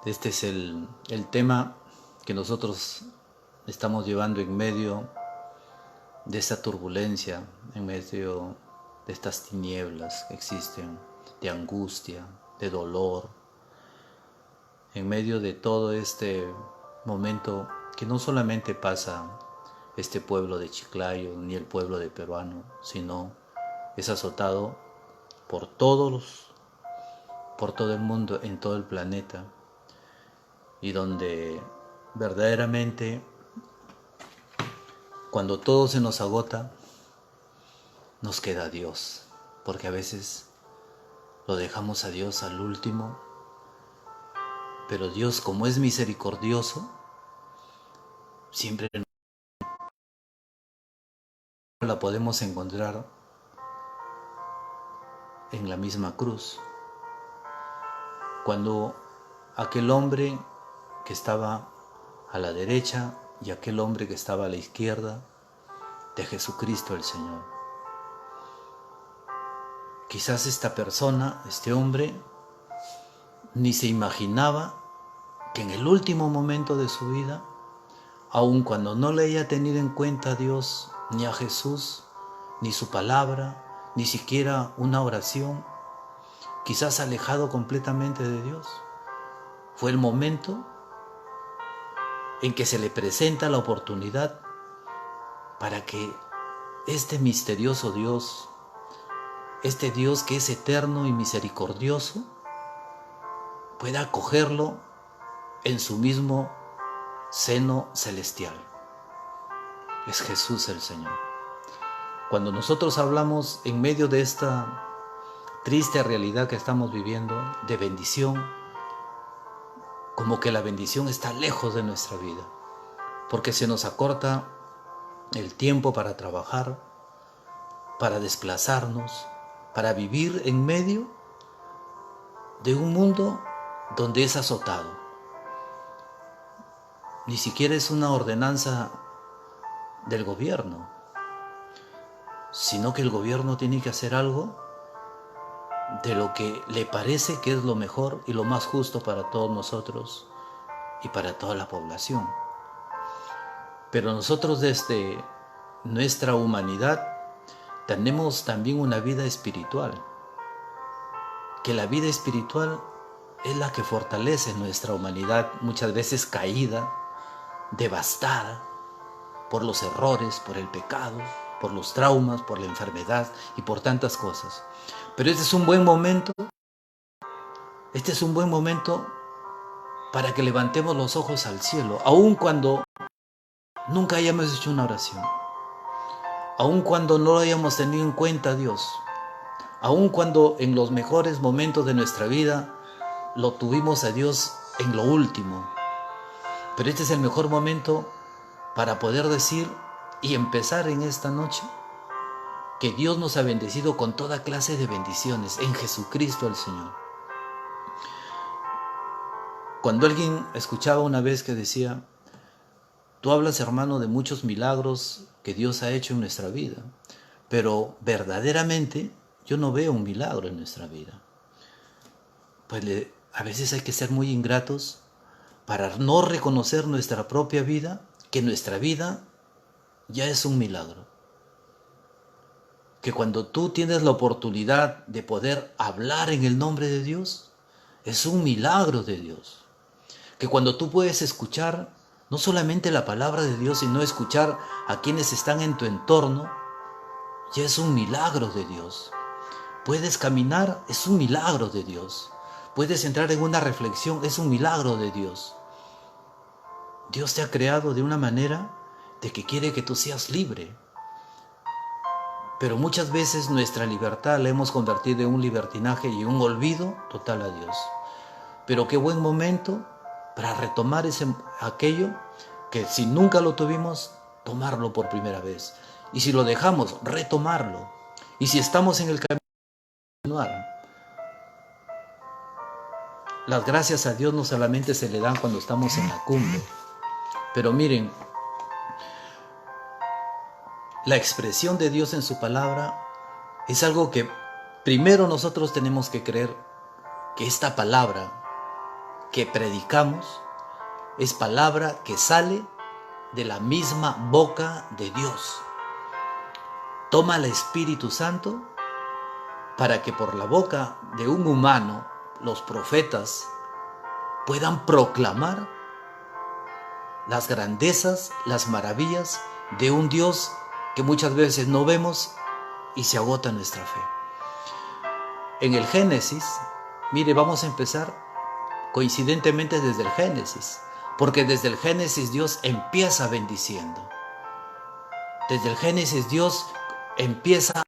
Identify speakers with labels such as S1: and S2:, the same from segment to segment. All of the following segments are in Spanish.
S1: Este es el tema que nosotros estamos llevando en medio de esta turbulencia, en medio de estas tinieblas que existen, de angustia, de dolor, en medio de todo este momento que no solamente pasa este pueblo de Chiclayo ni el pueblo de Peruano, sino es azotado por por todo el mundo, en todo el planeta, y donde verdaderamente cuando todo se nos agota, nos queda Dios, porque a veces lo dejamos a Dios al último, pero Dios, como es misericordioso, siempre la podemos encontrar en la misma cruz. Cuando aquel hombre que estaba a la derecha y aquel hombre que estaba a la izquierda de Jesucristo el Señor. Quizás esta persona, este hombre, ni se imaginaba que en el último momento de su vida, aun cuando no le haya tenido en cuenta a Dios, ni a Jesús, ni su palabra, ni siquiera una oración, quizás alejado completamente de Dios, fue el momento en que se le presenta la oportunidad para que este misterioso Dios, este Dios que es eterno y misericordioso, pueda acogerlo en su mismo seno celestial. Es Jesús el Señor. Cuando nosotros hablamos en medio de esta triste realidad que estamos viviendo, de bendición, como que la bendición está lejos de nuestra vida, porque se nos acorta el tiempo para trabajar, para desplazarnos, para vivir en medio de un mundo donde es azotado. Ni siquiera es una ordenanza del gobierno, sino que el gobierno tiene que hacer algo de lo que le parece que es lo mejor y lo más justo para todos nosotros y para toda la población. Pero nosotros desde nuestra humanidad tenemos también una vida espiritual, que la vida espiritual es la que fortalece nuestra humanidad, muchas veces caída, devastada por los errores, por el pecado, por los traumas, por la enfermedad y por tantas cosas. Pero este es un buen momento para que levantemos los ojos al cielo, aun cuando nunca hayamos hecho una oración, aun cuando no hayamos tenido en cuenta a Dios, aun cuando en los mejores momentos de nuestra vida lo tuvimos a Dios en lo último. Pero este es el mejor momento para poder decir y empezar en esta noche que Dios nos ha bendecido con toda clase de bendiciones en Jesucristo el Señor. Cuando alguien escuchaba una vez que decía: tú hablas, hermano, de muchos milagros que Dios ha hecho en nuestra vida, pero verdaderamente yo no veo un milagro en nuestra vida. Pues a veces hay que ser muy ingratos para no reconocer nuestra propia vida, que nuestra vida ya es un milagro. Que cuando tú tienes la oportunidad de poder hablar en el nombre de Dios, es un milagro de Dios. Que cuando tú puedes escuchar no solamente la palabra de Dios, sino escuchar a quienes están en tu entorno, ya es un milagro de Dios. Puedes caminar, es un milagro de Dios. Puedes entrar en una reflexión, es un milagro de Dios. Dios te ha creado de una manera de que quiere que tú seas libre. Pero muchas veces nuestra libertad la hemos convertido en un libertinaje y un olvido total a Dios. Pero qué buen momento para retomar aquello que si nunca lo tuvimos, tomarlo por primera vez. Y si lo dejamos, retomarlo. Y si estamos en el camino, continuar. Las gracias a Dios no solamente se le dan cuando estamos en la cumbre. Pero miren, la expresión de Dios en su palabra es algo que primero nosotros tenemos que creer que esta palabra que predicamos es palabra que sale de la misma boca de Dios. Toma el Espíritu Santo para que por la boca de un humano, los profetas, puedan proclamar las grandezas, las maravillas de un Dios que muchas veces no vemos y se agota nuestra fe. En el Génesis, mire, vamos a empezar coincidentemente desde el Génesis, porque desde el Génesis Dios empieza bendiciendo. Desde el Génesis Dios empieza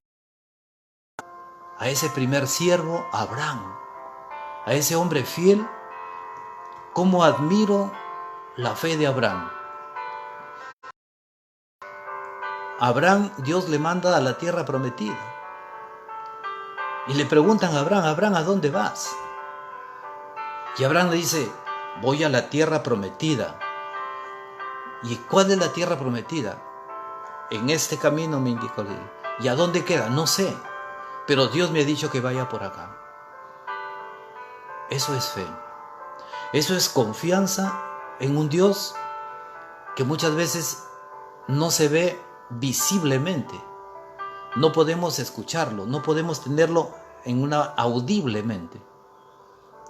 S1: a ese primer siervo, Abraham, a ese hombre fiel. ¿Cómo admiro la fe de Abraham? Abraham, Dios le manda a la tierra prometida. Y le preguntan a Abraham, Abraham, ¿a dónde vas? Y Abraham le dice, voy a la tierra prometida. ¿Y cuál es la tierra prometida? En este camino me indicó. ¿Y a dónde queda? No sé. Pero Dios me ha dicho que vaya por acá. Eso es fe. Eso es confianza en un Dios que muchas veces no se ve visiblemente. No podemos escucharlo, no podemos tenerlo en una audiblemente.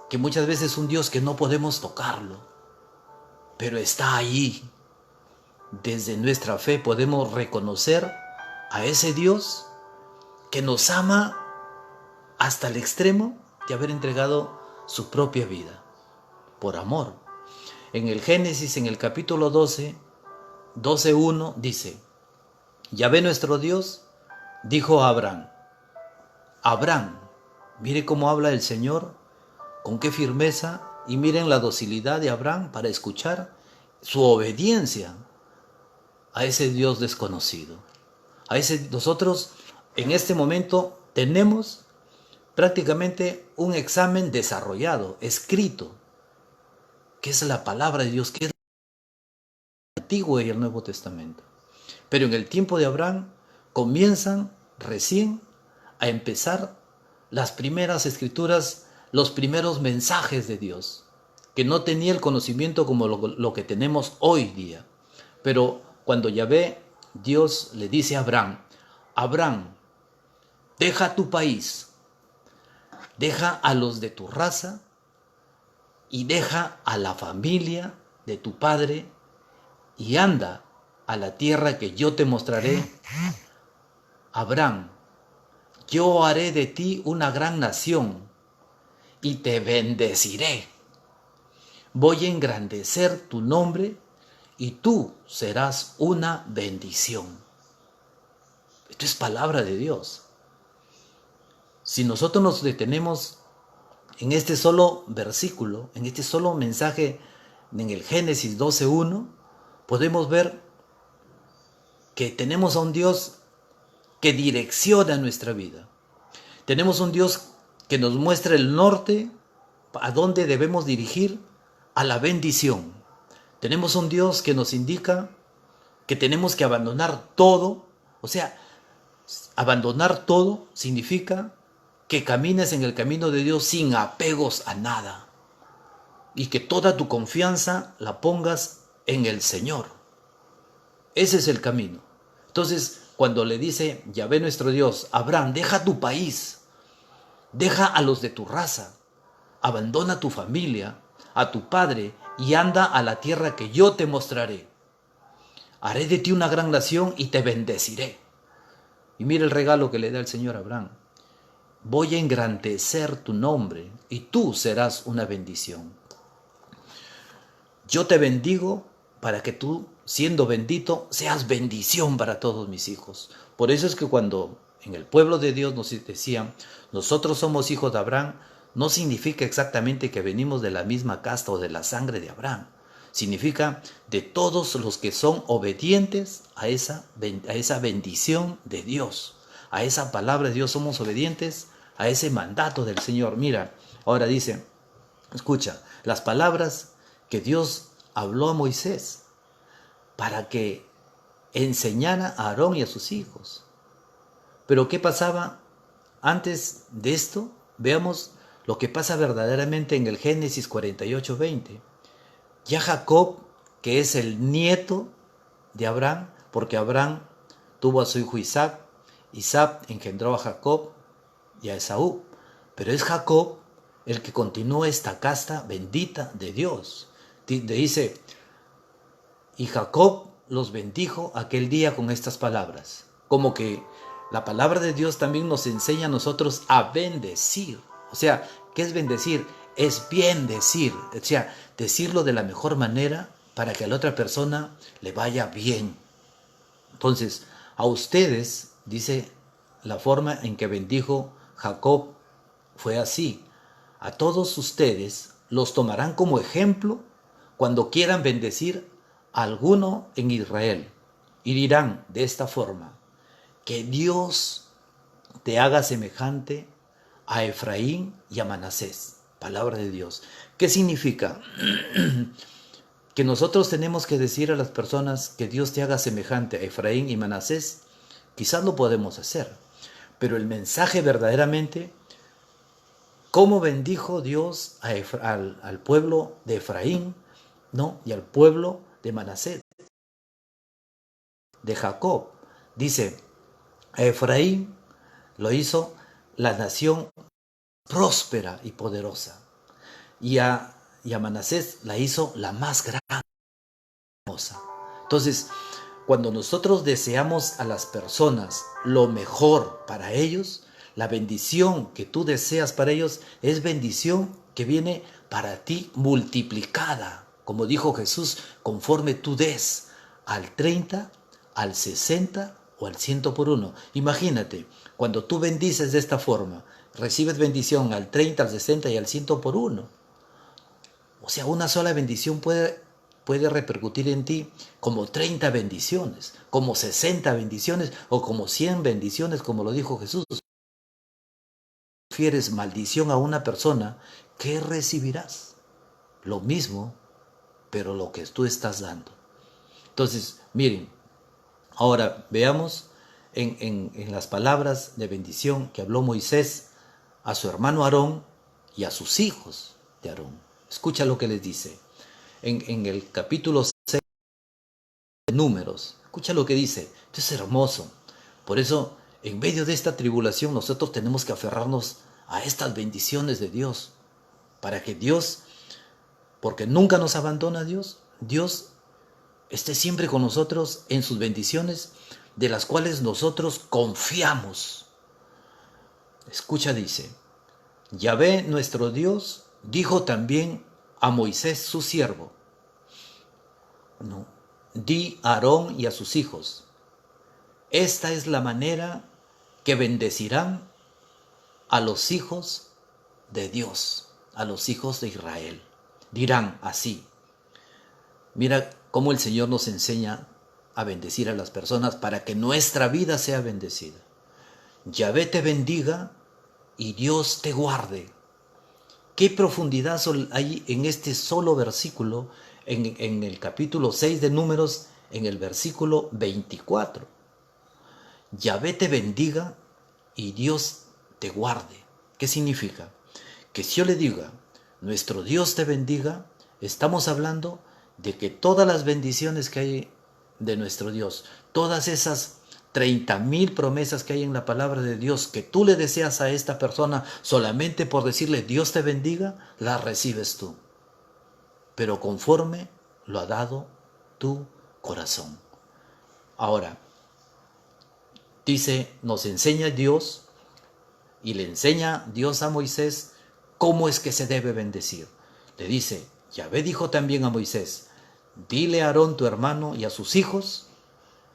S1: Que muchas veces es un Dios que no podemos tocarlo, pero está allí. Desde nuestra fe podemos reconocer a ese Dios que nos ama hasta el extremo de haber entregado su propia vida, por amor. En el Génesis, en el capítulo 12:1, dice, Yahvé nuestro Dios dijo a Abraham, Abraham, mire cómo habla el Señor, con qué firmeza, y miren la docilidad de Abraham para escuchar su obediencia a ese Dios desconocido. Nosotros en este momento tenemos prácticamente un examen desarrollado, escrito, que es la palabra de Dios, que es el Antiguo y el Nuevo Testamento. Pero en el tiempo de Abraham comienzan recién a empezar las primeras escrituras, los primeros mensajes de Dios, que no tenía el conocimiento como lo que tenemos hoy día. Pero cuando Yahvé, Dios le dice a Abraham, Abraham, deja tu país, deja a los de tu raza y deja a la familia de tu padre y anda a la tierra que yo te mostraré. Abraham, yo haré de ti una gran nación y te bendeciré. Voy a engrandecer tu nombre y tú serás una bendición. Esto es palabra de Dios. Si nosotros nos detenemos en este solo versículo, en este solo mensaje en el Génesis 12:1, podemos ver que tenemos a un Dios que direcciona nuestra vida. Tenemos un Dios que nos muestra el norte, a dónde debemos dirigir, a la bendición. Tenemos un Dios que nos indica que tenemos que abandonar todo. O sea, abandonar todo significa que camines en el camino de Dios sin apegos a nada y que toda tu confianza la pongas en el Señor. Ese es el camino. Entonces, cuando le dice Yahvé nuestro Dios, Abraham, deja tu país, deja a los de tu raza, abandona tu familia, a tu padre y anda a la tierra que yo te mostraré. Haré de ti una gran nación y te bendeciré. Y mira el regalo que le da el Señor a Abraham. Voy a engrandecer tu nombre y tú serás una bendición. Yo te bendigo para que tú, siendo bendito, seas bendición para todos mis hijos. Por eso es que cuando en el pueblo de Dios nos decían, nosotros somos hijos de Abraham, no significa exactamente que venimos de la misma casta o de la sangre de Abraham. Significa de todos los que son obedientes a esa bendición de Dios. A esa palabra de Dios somos obedientes, a ese mandato del Señor. Mira, ahora dice, escucha, las palabras que Dios habló a Moisés para que enseñara a Aarón y a sus hijos. Pero ¿qué pasaba antes de esto? Veamos lo que pasa verdaderamente en el Génesis 48:20. Ya Jacob, que es el nieto de Abraham, porque Abraham tuvo a su hijo Isaac, Isaac engendró a Jacob y a Esaú, pero es Jacob el que continúa esta casta bendita de Dios. Dice, y Jacob los bendijo aquel día con estas palabras, como que la palabra de Dios también nos enseña a nosotros a bendecir. O sea, ¿qué es bendecir? Es bien decir, o sea, decirlo de la mejor manera para que a la otra persona le vaya bien. Entonces, a ustedes, dice, la forma en que bendijo Jacob fue así. A todos ustedes los tomarán como ejemplo cuando quieran bendecir a alguno en Israel. Y dirán de esta forma, que Dios te haga semejante a Efraín y a Manasés. Palabra de Dios. ¿Qué significa? Que nosotros tenemos que decir a las personas que Dios te haga semejante a Efraín y Manasés. Quizás lo podemos hacer, pero el mensaje verdaderamente, ¿cómo bendijo Dios al pueblo de Efraín, ¿no? Y al pueblo de Manasés, de Jacob? Dice, a Efraín lo hizo la nación próspera y poderosa, y a Manasés la hizo la más grande. Entonces, cuando nosotros deseamos a las personas lo mejor para ellos, la bendición que tú deseas para ellos es bendición que viene para ti multiplicada, como dijo Jesús, conforme tú des al 30, al 60 o al 100 por uno. Imagínate, cuando tú bendices de esta forma, recibes bendición al 30, al 60 y al 100 por uno. O sea, una sola bendición puede repercutir en ti como 30 bendiciones, como 60 bendiciones o como 100 bendiciones, como lo dijo Jesús. Si refieres maldición a una persona, ¿qué recibirás? Lo mismo, pero lo que tú estás dando. Entonces, miren, ahora veamos en las palabras de bendición que habló Moisés a su hermano Aarón y a sus hijos de Aarón. Escucha lo que les dice. En el capítulo 6 de Números, escucha lo que dice. Esto es hermoso. Por eso, en medio de esta tribulación, nosotros tenemos que aferrarnos a estas bendiciones de Dios. Para que Dios, porque nunca nos abandona Dios, Dios esté siempre con nosotros en sus bendiciones, de las cuales nosotros confiamos. Escucha, dice, Yahvé nuestro Dios dijo también a Moisés su siervo, no, di a Aarón y a sus hijos, esta es la manera que bendecirán a los hijos de Dios, a los hijos de Israel. Dirán así, mira cómo el Señor nos enseña a bendecir a las personas para que nuestra vida sea bendecida. Yahvé te bendiga y Dios te guarde. ¿Qué profundidad hay en este solo versículo, en el capítulo 6 de Números, en el versículo 24? Yahvé te bendiga y Dios te guarde. ¿Qué significa? Que si yo le diga, nuestro Dios te bendiga, estamos hablando de que todas las bendiciones que hay de nuestro Dios, todas esas 30,000 promesas que hay en la palabra de Dios, que tú le deseas a esta persona solamente por decirle Dios te bendiga, las recibes tú, pero conforme lo ha dado tu corazón. Ahora, dice, nos enseña Dios y le enseña Dios a Moisés cómo es que se debe bendecir. Le dice, Yahvé dijo también a Moisés, dile a Aarón tu hermano y a sus hijos,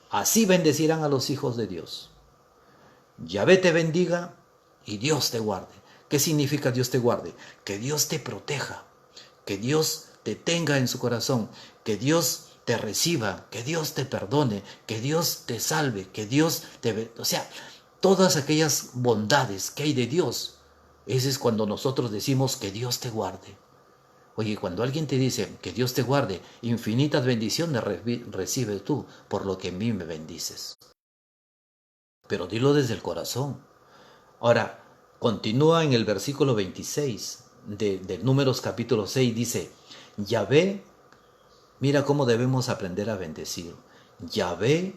S1: así bendecirán a los hijos de Dios. Yahvé te bendiga y Dios te guarde. ¿Qué significa Dios te guarde? Que Dios te proteja, que Dios te tenga en su corazón, que Dios te reciba, que Dios te perdone, que Dios te salve, que Dios te... O sea, todas aquellas bondades que hay de Dios, ese es cuando nosotros decimos que Dios te guarde. Oye, cuando alguien te dice que Dios te guarde, infinitas bendiciones recibes tú por lo que en mí me bendices. Pero dilo desde el corazón. Ahora, Continúa en el versículo 26 de Números capítulo 6, dice, Yahvé, mira cómo debemos aprender a bendecir. Yahvé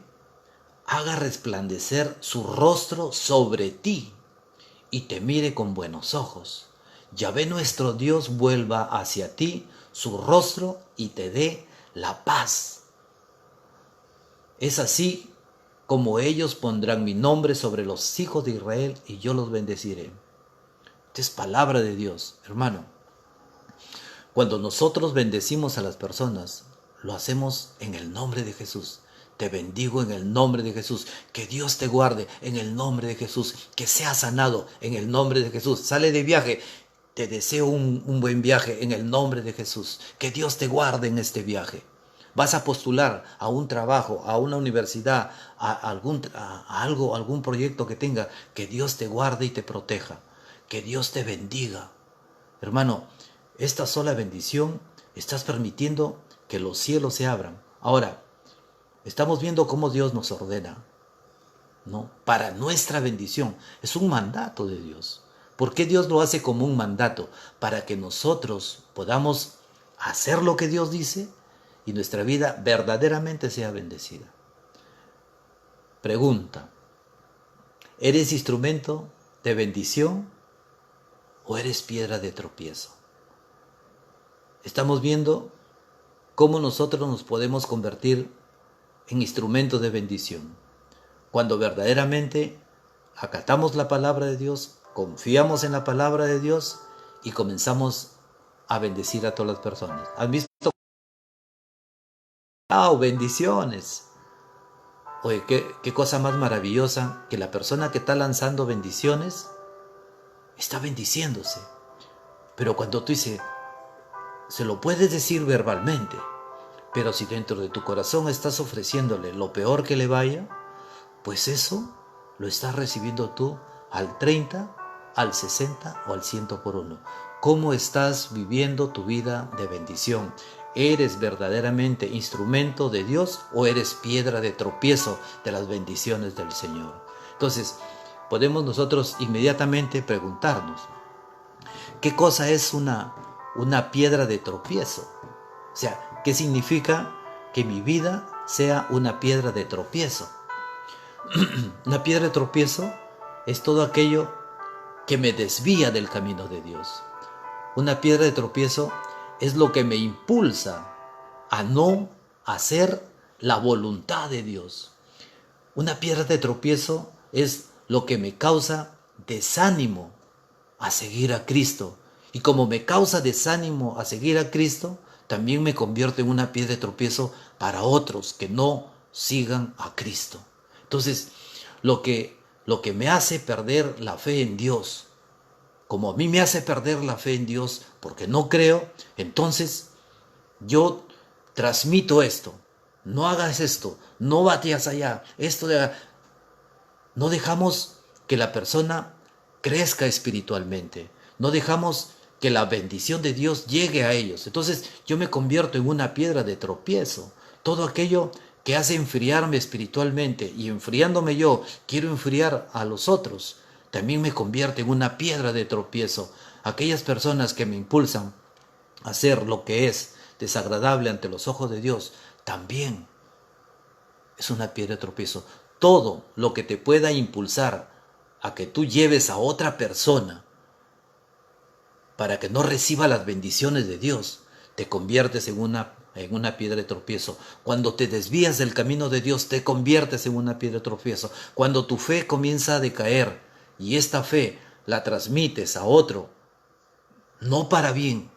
S1: haga resplandecer su rostro sobre ti y te mire con buenos ojos. Yahvé nuestro Dios vuelva hacia ti su rostro y te dé la paz. Es así como ellos pondrán mi nombre sobre los hijos de Israel y yo los bendeciré. Esta es palabra de Dios, hermano. Cuando nosotros bendecimos a las personas, lo hacemos en el nombre de Jesús. Te bendigo en el nombre de Jesús. Que Dios te guarde en el nombre de Jesús. Que seas sanado en el nombre de Jesús. Sale de viaje. Te deseo un buen viaje en el nombre de Jesús. Que Dios te guarde en este viaje. Vas a postular a un trabajo, a una universidad, a algún proyecto que tenga. Que Dios te guarde y te proteja. Que Dios te bendiga. Hermano, esta sola bendición estás permitiendo que los cielos se abran. Ahora, estamos viendo cómo Dios nos ordena, ¿no? Para nuestra bendición. Es un mandato de Dios. ¿Por qué Dios lo hace como un mandato? Para que nosotros podamos hacer lo que Dios dice y nuestra vida verdaderamente sea bendecida. Pregunta, ¿eres instrumento de bendición o eres piedra de tropiezo? Estamos viendo cómo nosotros nos podemos convertir en instrumentos de bendición. Cuando verdaderamente acatamos la palabra de Dios, confiamos en la palabra de Dios y comenzamos a bendecir a todas las personas. ¿Han visto? Bendiciones. Oye, qué cosa más maravillosa que la persona que está lanzando bendiciones está bendiciéndose. Pero cuando tú dices, se lo puedes decir verbalmente, pero si dentro de tu corazón estás ofreciéndole lo peor que le vaya, pues eso lo estás recibiendo tú al 30, al 60 o al 100 por uno. ¿Cómo estás viviendo tu vida de bendición? ¿Eres verdaderamente instrumento de Dios o eres piedra de tropiezo de las bendiciones del Señor? Entonces, podemos nosotros inmediatamente preguntarnos, ¿qué cosa es una piedra de tropiezo? O sea, ¿qué significa que mi vida sea una piedra de tropiezo? Una piedra de tropiezo es todo aquello que me desvía del camino de Dios. Una piedra de tropiezo es lo que me impulsa a no hacer la voluntad de Dios. Una piedra de tropiezo es lo que me causa desánimo a seguir a Cristo. Y como me causa desánimo a seguir a Cristo, también me convierte en una piedra de tropiezo para otros que no sigan a Cristo. Entonces, lo que me hace perder la fe en Dios, como a mí me hace perder la fe en Dios porque no creo, entonces yo transmito esto. No hagas esto, no vayas allá, no dejamos que la persona crezca espiritualmente. No dejamos que la bendición de Dios llegue a ellos. Entonces yo me convierto en una piedra de tropiezo. Todo aquello que hace enfriarme espiritualmente y enfriándome yo, quiero enfriar a los otros, también me convierte en una piedra de tropiezo. Aquellas personas que me impulsan a hacer lo que es desagradable ante los ojos de Dios, también es una piedra de tropiezo. Todo lo que te pueda impulsar a que tú lleves a otra persona para que no reciba las bendiciones de Dios, te conviertes en una piedra de tropiezo. Cuando te desvías del camino de Dios, te conviertes en una piedra de tropiezo. Cuando tu fe comienza a decaer y esta fe la transmites a otro, no para bien,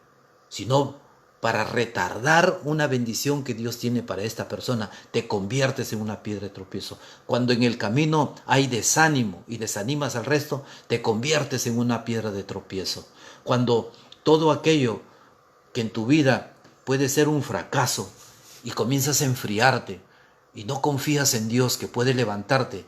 S1: sino para retardar una bendición que Dios tiene para esta persona, te conviertes en una piedra de tropiezo. Cuando en el camino hay desánimo y desanimas al resto, te conviertes en una piedra de tropiezo. Cuando todo aquello que en tu vida puede ser un fracaso y comienzas a enfriarte y no confías en Dios que puede levantarte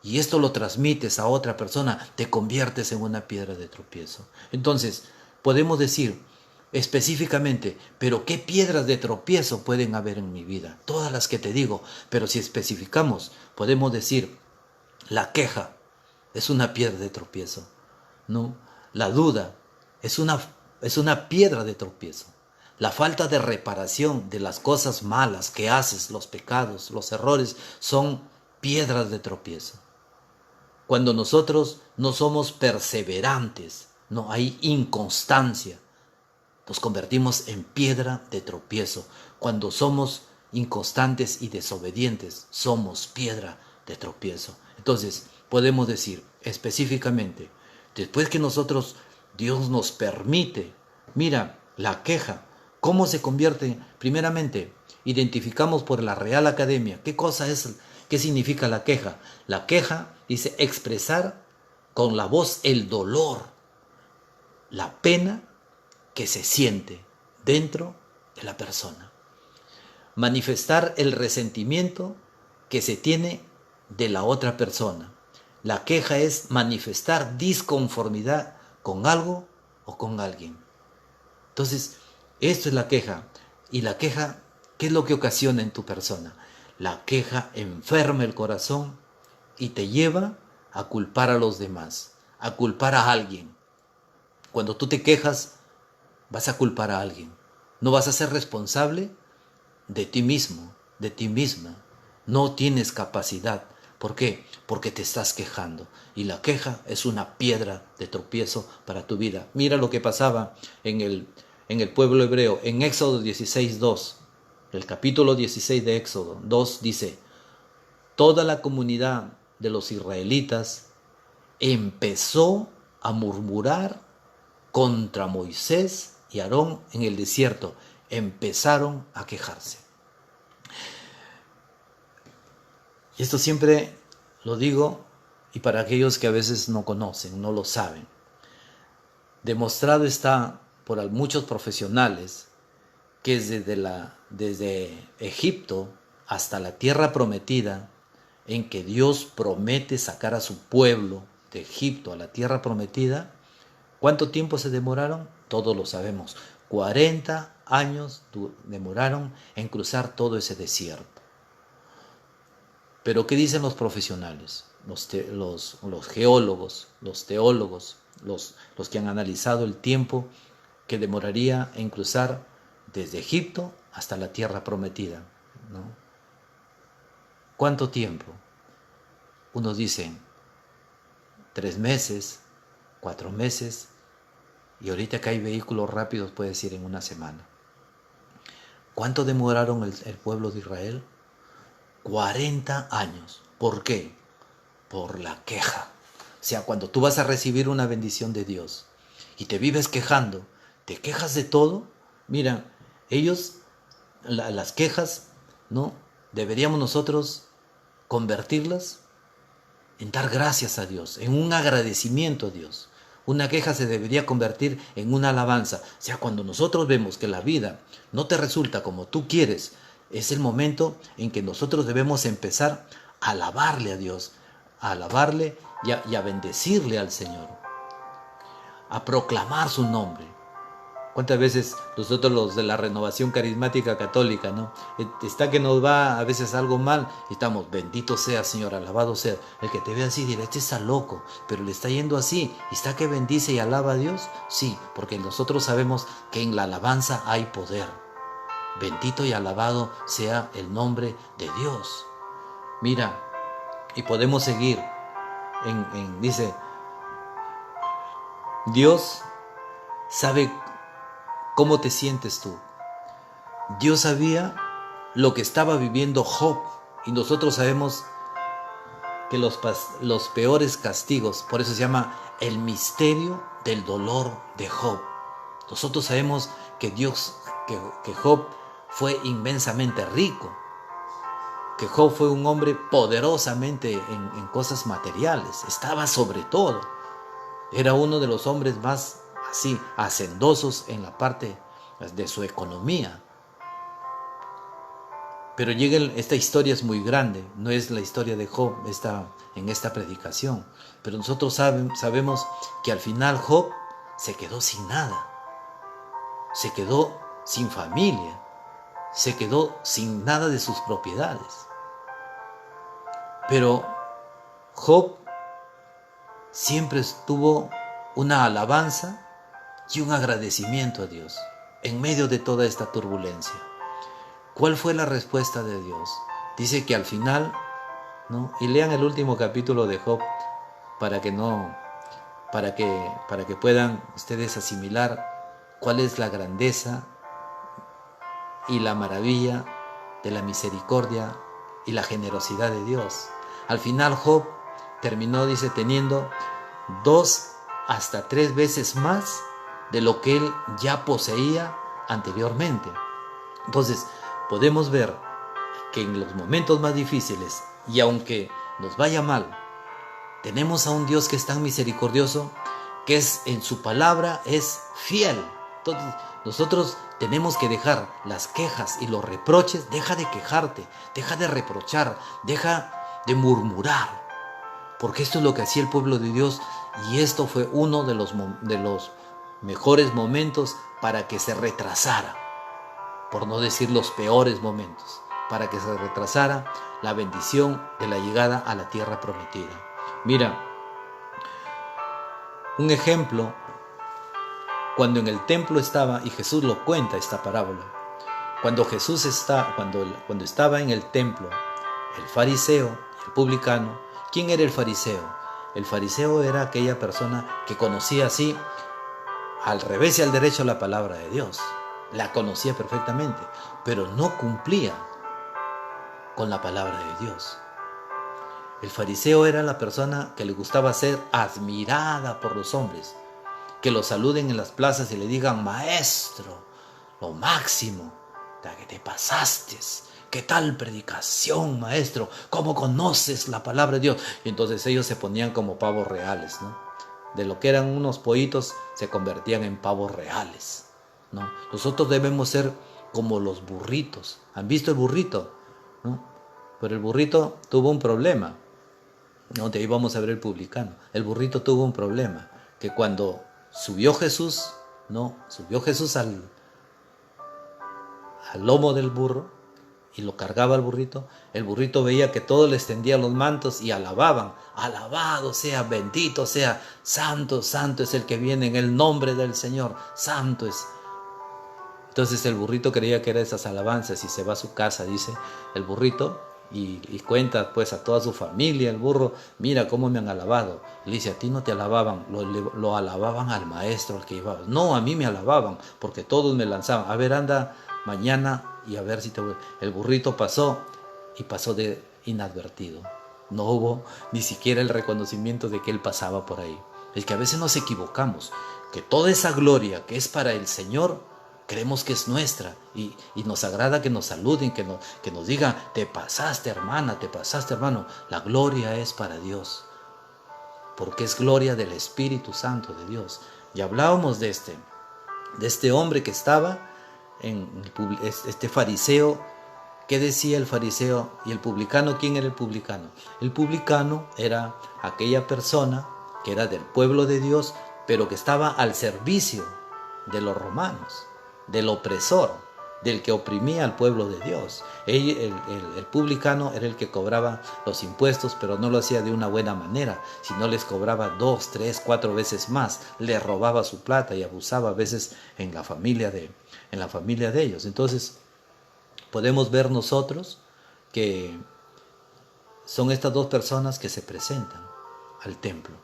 S1: y esto lo transmites a otra persona, te conviertes en una piedra de tropiezo. Entonces, podemos decir específicamente, pero ¿qué piedras de tropiezo pueden haber en mi vida? Todas las que te digo, pero si especificamos, podemos decir, la queja es una piedra de tropiezo. ¿no? La duda es una piedra de tropiezo. La falta de reparación de las cosas malas que haces, los pecados, los errores, son piedras de tropiezo. Cuando nosotros no somos perseverantes, no hay inconstancia, nos convertimos en piedra de tropiezo. Cuando somos inconstantes y desobedientes, somos piedra de tropiezo. Entonces, podemos decir específicamente, después que Dios nos permite, mira, la queja, ¿cómo se convierte? Primeramente, identificamos por la Real Academia, ¿qué significa la queja? La queja dice expresar con la voz el dolor, la pena que se siente dentro de la persona. Manifestar el resentimiento que se tiene de la otra persona. La queja es manifestar disconformidad con algo o con alguien. Entonces, esto es la queja. Y la queja, ¿qué es lo que ocasiona en tu persona? La queja enferma el corazón y te lleva a culpar a los demás, a culpar a alguien. Cuando tú te quejas, vas a culpar a alguien. No vas a ser responsable de ti mismo, de ti misma. No tienes capacidad. ¿Por qué? Porque te estás quejando. Y la queja es una piedra de tropiezo para tu vida. Mira lo que pasaba en el pueblo hebreo. En Éxodo 16:2, el capítulo 16 de Éxodo 2 dice: toda la comunidad de los israelitas empezó a murmurar contra Moisés y Aarón en el desierto. Empezaron a quejarse. Y esto siempre lo digo, y para aquellos que a veces no conocen, no lo saben. Demostrado está por muchos profesionales que desde Egipto hasta la tierra prometida, en que Dios promete sacar a su pueblo de Egipto a la tierra prometida, ¿cuánto tiempo se demoraron? Todos lo sabemos. 40 años demoraron en cruzar todo ese desierto. Pero ¿qué dicen los profesionales? Los geólogos, los teólogos, los que han analizado el tiempo que demoraría en cruzar desde Egipto hasta la tierra prometida, ¿no? ¿Cuánto tiempo? Unos dicen 3 meses, 4 meses, y ahorita que hay vehículos rápidos puede decir en una semana. ¿Cuánto demoraron el pueblo de Israel? 40 años. ¿Por qué? Por la queja. O sea, cuando tú vas a recibir una bendición de Dios y te vives quejando, te quejas de todo. Mira, las quejas, ¿no? Deberíamos nosotros convertirlas en dar gracias a Dios, en un agradecimiento a Dios. Una queja se debería convertir en una alabanza. O sea, cuando nosotros vemos que la vida no te resulta como tú quieres, es el momento en que nosotros debemos empezar a alabarle a Dios, a alabarle y a bendecirle al Señor, a proclamar su nombre. ¿Cuántas veces nosotros los de la Renovación Carismática Católica, ¿no? Está que nos va a veces algo mal y estamos, bendito sea Señor, alabado sea. El que te ve así dirá, este está loco, pero le está yendo así. ¿Y está que bendice y alaba a Dios? Sí, porque nosotros sabemos que en la alabanza hay poder. Bendito y alabado sea el nombre de Dios. Mira, y podemos seguir. Dice, Dios sabe cómo te sientes tú. Dios sabía lo que estaba viviendo Job. Y nosotros sabemos que los peores castigos, por eso se llama el misterio del dolor de Job. Nosotros sabemos que que Job fue inmensamente rico, que Job fue un hombre poderosamente en cosas materiales, estaba sobre todo, era uno de los hombres más así hacendosos en la parte de su economía. Pero esta historia es muy grande, no es la historia de Job en esta predicación, pero nosotros sabemos que al final Job se quedó sin nada, se quedó sin familia, se quedó sin nada de sus propiedades. Pero Job siempre estuvo una alabanza y un agradecimiento a Dios en medio de toda esta turbulencia. ¿Cuál fue la respuesta de Dios? Dice que al final, ¿no? Y lean el último capítulo de Job para que puedan ustedes asimilar cuál es la grandeza y la maravilla de la misericordia y la generosidad de Dios. Al final Job terminó, dice, teniendo 2 hasta 3 veces más de lo que él ya poseía anteriormente. Entonces, podemos ver que en los momentos más difíciles, y aunque nos vaya mal, tenemos a un Dios que es tan misericordioso, que es en su palabra es fiel. Entonces, nosotros tenemos que dejar las quejas y los reproches. Deja de quejarte, deja de reprochar, deja de murmurar, porque esto es lo que hacía el pueblo de Dios, y esto fue uno de los mejores momentos para que se retrasara, por no decir los peores momentos, para que se retrasara la bendición de la llegada a la tierra prometida. Mira, un ejemplo, cuando en el templo estaba, y Jesús lo cuenta esta parábola, cuando estaba en el templo el fariseo y el publicano. ¿Quién era el fariseo? El fariseo era aquella persona que conocía así al revés y al derecho la palabra de Dios. La conocía perfectamente, pero no cumplía con la palabra de Dios. El fariseo era la persona que le gustaba ser admirada por los hombres, que lo saluden en las plazas y le digan: maestro, lo máximo, que te pasaste, qué tal predicación, maestro, cómo conoces la palabra de Dios. Y entonces ellos se ponían como pavos reales, ¿no? De lo que eran unos pollitos se convertían en pavos reales, ¿no? Nosotros debemos ser como los burritos. ¿Han visto el burrito? ¿No? Pero el burrito tuvo un problema. No, de ahí vamos a ver el publicano. El burrito tuvo un problema, que cuando subió Jesús al lomo del burro y lo cargaba el burrito veía que todos le extendían los mantos y alababan: alabado sea, bendito sea, santo, santo es el que viene en el nombre del Señor, santo es. Entonces el burrito creía que eran esas alabanzas y se va a su casa, dice el burrito, y cuenta pues a toda su familia, el burro: mira cómo me han alabado. Le dice: a ti no te alababan, lo alababan al maestro, al que llevaba. No, a mí me alababan, porque todos me lanzaban. A ver, anda mañana y a ver si te voy. El burrito pasó y pasó de inadvertido. No hubo ni siquiera el reconocimiento de que él pasaba por ahí. Es que a veces nos equivocamos, que toda esa gloria que es para el Señor, creemos que es nuestra, y nos agrada que nos saluden, que nos digan: te pasaste, hermana, te pasaste, hermano. La gloria es para Dios, porque es gloria del Espíritu Santo de Dios. Y hablábamos de este hombre que estaba este fariseo. ¿Qué decía el fariseo? Y el publicano, ¿quién era el publicano? El publicano era aquella persona que era del pueblo de Dios, pero que estaba al servicio de los romanos, del opresor, del que oprimía al pueblo de Dios. El publicano era el que cobraba los impuestos, pero no lo hacía de una buena manera, sino les cobraba 2, 3, 4 veces más, le robaba su plata y abusaba a veces en la familia de ellos. Entonces podemos ver nosotros que son estas dos personas que se presentan al templo.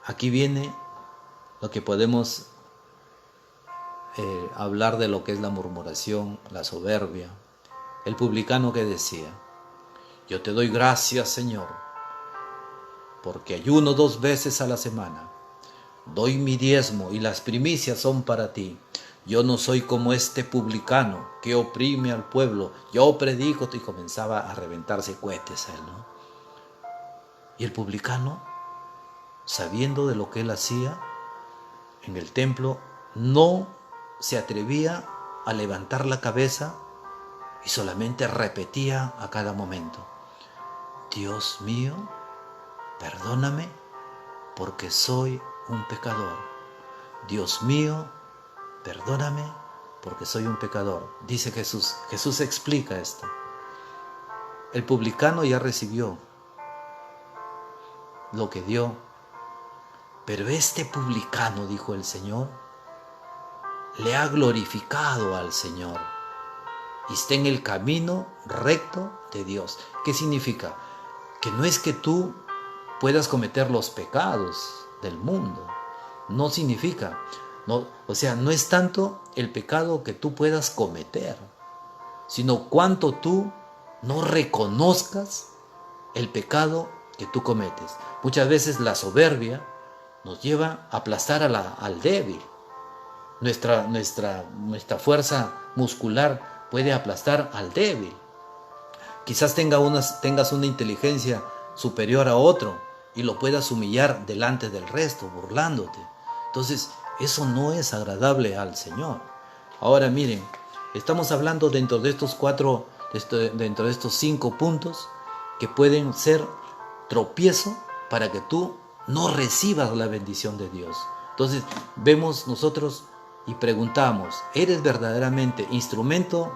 S1: Aquí viene lo que podemos hablar de lo que es la murmuración, la soberbia. El publicano que decía: yo te doy gracias, Señor, porque ayuno 2 veces a la semana, doy mi diezmo y las primicias son para ti. Yo no soy como este publicano que oprime al pueblo. Yo predico, y comenzaba a reventarse cohetes a él, ¿no? Y el publicano, sabiendo de lo que él hacía en el templo, no se atrevía a levantar la cabeza y solamente repetía a cada momento: Dios mío, perdóname porque soy un pecador. Dios mío, perdóname porque soy un pecador. Dice Jesús. Jesús explica esto. El publicano ya recibió lo que dio, Pero este publicano, dijo el Señor, le ha glorificado al Señor y está en el camino recto de Dios. ¿Qué significa? Que no es que tú puedas cometer los pecados del mundo. No significa. No, o sea, no es tanto el pecado que tú puedas cometer, sino cuánto tú no reconozcas el pecado que tú cometes. Muchas veces la soberbia nos lleva a aplastar al débil. Nuestra fuerza muscular puede aplastar al débil. Quizás tengas una inteligencia superior a otro y lo puedas humillar delante del resto, burlándote. Entonces, eso no es agradable al Señor. Ahora miren, estamos hablando dentro de estos 5 puntos que pueden ser tropiezo para que tú no recibas la bendición de Dios. Entonces, vemos nosotros y preguntamos, ¿eres verdaderamente instrumento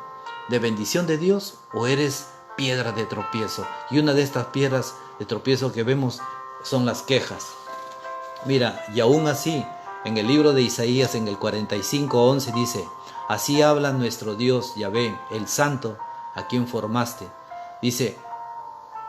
S1: de bendición de Dios o eres piedra de tropiezo? Y una de estas piedras de tropiezo que vemos son las quejas. Mira, y aún así, en el libro de Isaías, en el 45:11 dice, así habla nuestro Dios Yahvé, el Santo, a quien formaste. Dice,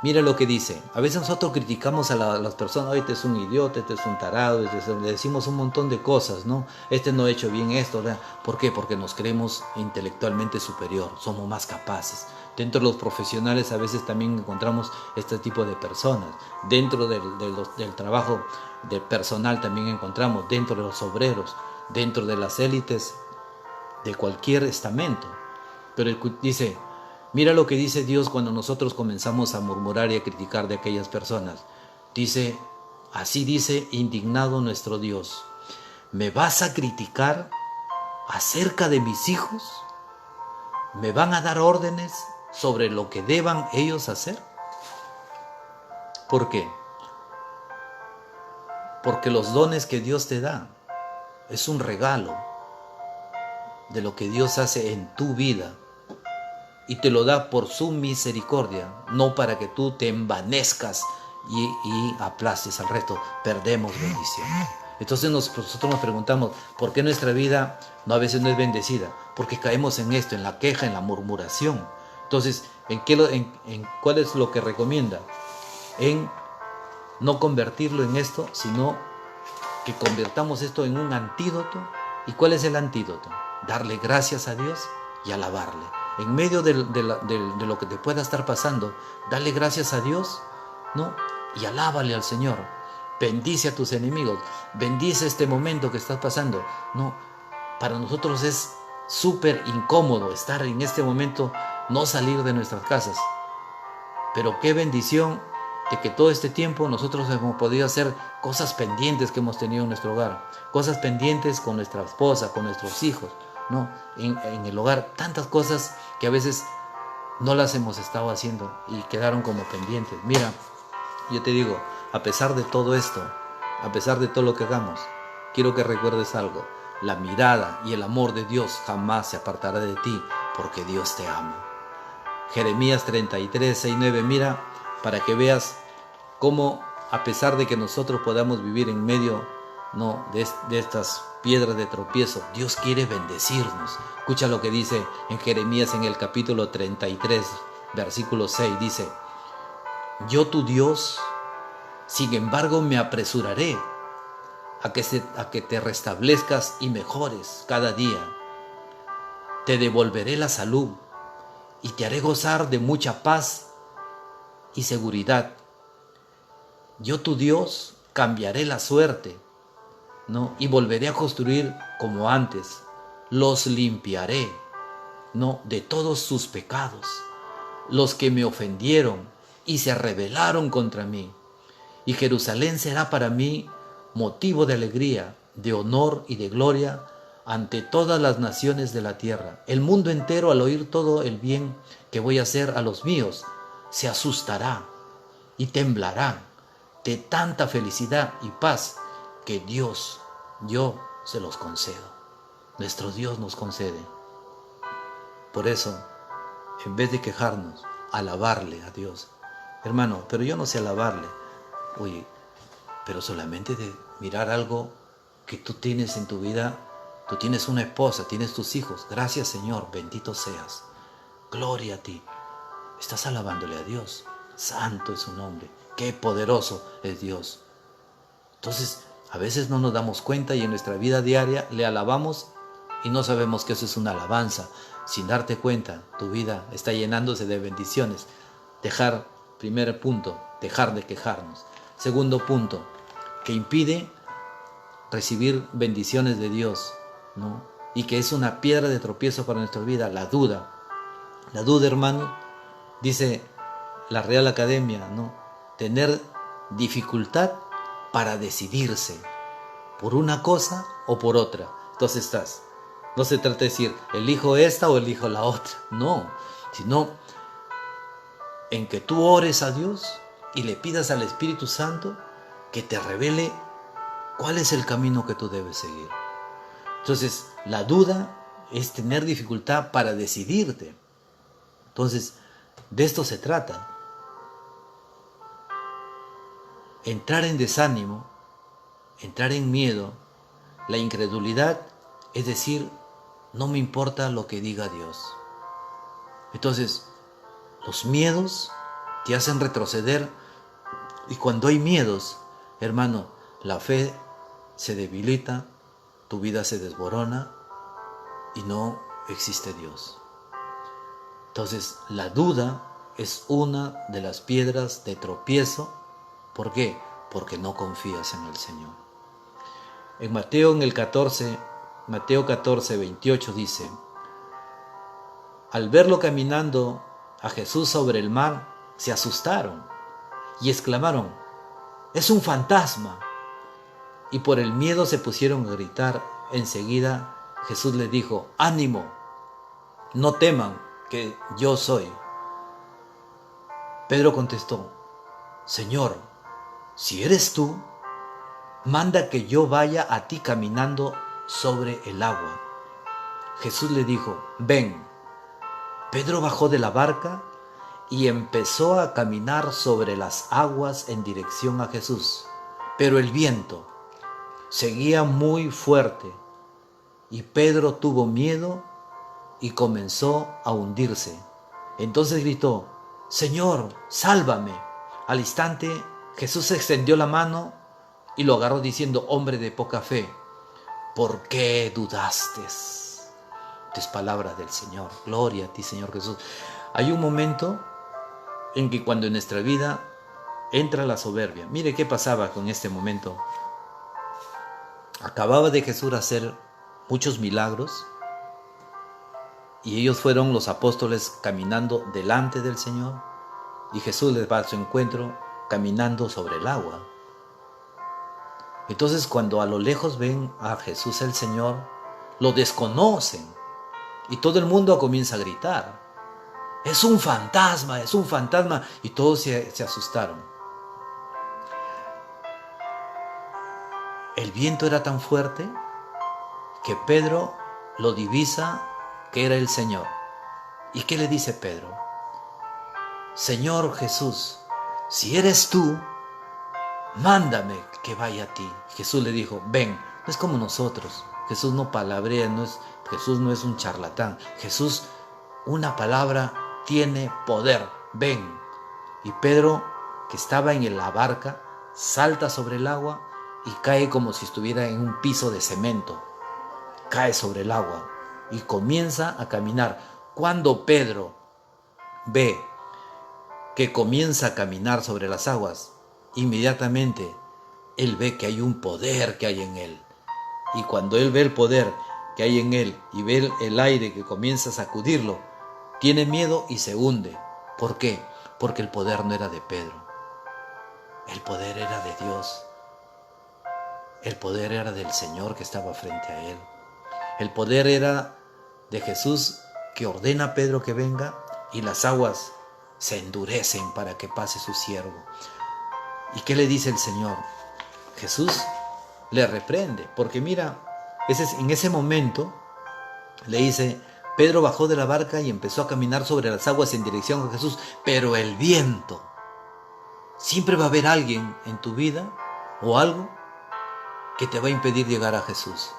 S1: mira lo que dice. A veces nosotros criticamos a las personas, este es un idiota, este es un tarado, le decimos un montón de cosas, ¿no? Este no ha hecho bien esto, ¿verdad? ¿Por qué? Porque nos creemos intelectualmente superior, somos más capaces. Dentro de los profesionales a veces también encontramos este tipo de personas. Dentro del trabajo del personal también encontramos, dentro de los obreros, dentro de las élites de cualquier estamento. Pero dice, mira lo que dice Dios cuando nosotros comenzamos a murmurar y a criticar de aquellas personas. Dice, así dice indignado nuestro Dios, ¿me vas a criticar acerca de mis hijos? ¿Me van a dar órdenes sobre lo que deban ellos hacer? ¿Por qué? Porque los dones que Dios te da es un regalo de lo que Dios hace en tu vida y te lo da por su misericordia, no para que tú te envanezcas y aplastes al resto. Perdemos bendición. Entonces nosotros nos preguntamos, ¿por qué nuestra vida a veces no es bendecida? Porque caemos en esto, en la queja, en la murmuración. Entonces, ¿cuál es lo que recomienda? En no convertirlo en esto, sino que convirtamos esto en un antídoto. ¿Y cuál es el antídoto? Darle gracias a Dios y alabarle. En medio de lo que te pueda estar pasando, dale gracias a Dios, ¿no? Y alábale al Señor. Bendice a tus enemigos. Bendice este momento que estás pasando. No, para nosotros es súper incómodo estar en este momento, no salir de nuestras casas. Pero qué bendición de que todo este tiempo nosotros hemos podido hacer cosas pendientes que hemos tenido en nuestro hogar. Cosas pendientes con nuestra esposa, con nuestros hijos, ¿no? En el hogar, tantas cosas que a veces no las hemos estado haciendo y quedaron como pendientes. Mira, yo te digo, a pesar de todo esto, a pesar de todo lo que hagamos, quiero que recuerdes algo. La mirada y el amor de Dios jamás se apartará de ti, porque Dios te ama. Jeremías 33, 6, 9, mira, para que veas cómo, a pesar de que nosotros podamos vivir en medio, ¿no?, de estas piedras de tropiezo, Dios quiere bendecirnos. Escucha lo que dice en Jeremías en el capítulo 33, versículo 6, dice, yo tu Dios, sin embargo, me apresuraré a que te restablezcas y mejores cada día. Te devolveré la salud y te haré gozar de mucha paz y seguridad. Yo tu Dios cambiaré la suerte, ¿no? Y volveré a construir como antes. Los limpiaré, ¿no?, de todos sus pecados, los que me ofendieron y se rebelaron contra mí. Y Jerusalén será para mí motivo de alegría, de honor y de gloria ante todas las naciones de la tierra. El mundo entero, al oír todo el bien que voy a hacer a los míos, se asustará y temblará de tanta felicidad y paz que yo se los concedo. Nuestro Dios nos concede. Por eso, en vez de quejarnos, alabarle a Dios. Hermano, pero yo no sé alabarle. Oye, pero solamente mirar algo que tú tienes en tu vida. Tú tienes una esposa, tienes tus hijos. Gracias, Señor, bendito seas. Gloria a ti. Estás alabándole a Dios. Santo es su nombre. Qué poderoso es Dios. Entonces, a veces no nos damos cuenta y en nuestra vida diaria le alabamos y no sabemos que eso es una alabanza. Sin darte cuenta, tu vida está llenándose de bendiciones. Primer punto, dejar de quejarnos. Segundo punto, que impide recibir bendiciones de Dios, ¿no? Y que es una piedra de tropiezo para nuestra vida, la duda. La duda, hermano, dice la Real Academia, ¿no? Tener dificultad para decidirse por una cosa o por otra. Entonces no se trata de decir, elijo esta o elijo la otra. No, sino en que tú ores a Dios y le pidas al Espíritu Santo que te revele cuál es el camino que tú debes seguir. Entonces, la duda es tener dificultad para decidirte. Entonces, de esto se trata. Entrar en desánimo, entrar en miedo, la incredulidad, es decir, no me importa lo que diga Dios. Entonces, los miedos te hacen retroceder y cuando hay miedos, hermano, la fe se debilita, tu vida se desborona y no existe Dios. Entonces, la duda es una de las piedras de tropiezo. ¿Por qué? Porque no confías en el Señor. En Mateo 14, 28 dice, al verlo caminando a Jesús sobre el mar, se asustaron y exclamaron, ¡es un fantasma! Y por el miedo se pusieron a gritar. Enseguida Jesús les dijo, ánimo, no teman, que yo soy. Pedro contestó, Señor, si eres tú, manda que yo vaya a ti caminando sobre el agua. Jesús le dijo, ven. Pedro bajó de la barca y empezó a caminar sobre las aguas en dirección a Jesús. Pero el viento seguía muy fuerte y Pedro tuvo miedo y comenzó a hundirse. Entonces gritó, Señor, sálvame. Al instante Jesús extendió la mano y lo agarró diciendo, hombre de poca fe, ¿por qué dudaste? Esta es palabra del Señor. Gloria a ti, Señor Jesús. Hay un momento en que cuando en nuestra vida entra la soberbia. Mire qué pasaba con este momento. Acababa de Jesús hacer muchos milagros y ellos fueron los apóstoles caminando delante del Señor y Jesús les va a su encuentro caminando sobre el agua. Entonces cuando a lo lejos ven a Jesús el Señor, lo desconocen y todo el mundo comienza a gritar, es un fantasma, y todos se asustaron. El viento era tan fuerte que Pedro lo divisa que era el Señor. ¿Y qué le dice Pedro? Señor Jesús, si eres tú, mándame que vaya a ti. Jesús le dijo, ven. No es como nosotros. Jesús no palabrea, Jesús no es un charlatán. Jesús, una palabra tiene poder. Ven. Y Pedro, que estaba en la barca, salta sobre el agua y cae como si estuviera en un piso de cemento. Cae sobre el agua y comienza a caminar. Cuando Pedro ve que comienza a caminar sobre las aguas, inmediatamente él ve que hay un poder que hay en él. Y cuando él ve el poder que hay en él y ve el aire que comienza a sacudirlo, tiene miedo y se hunde. ¿Por qué? Porque el poder no era de Pedro. El poder era de Dios. El poder era del Señor que estaba frente a él. El poder era de Jesús que ordena a Pedro que venga y las aguas se endurecen para que pase su siervo. ¿Y qué le dice el Señor? Jesús le reprende, porque mira, en ese momento le dice, Pedro bajó de la barca y empezó a caminar sobre las aguas en dirección a Jesús, pero el viento, siempre va a haber alguien en tu vida o algo que te va a impedir llegar a Jesús.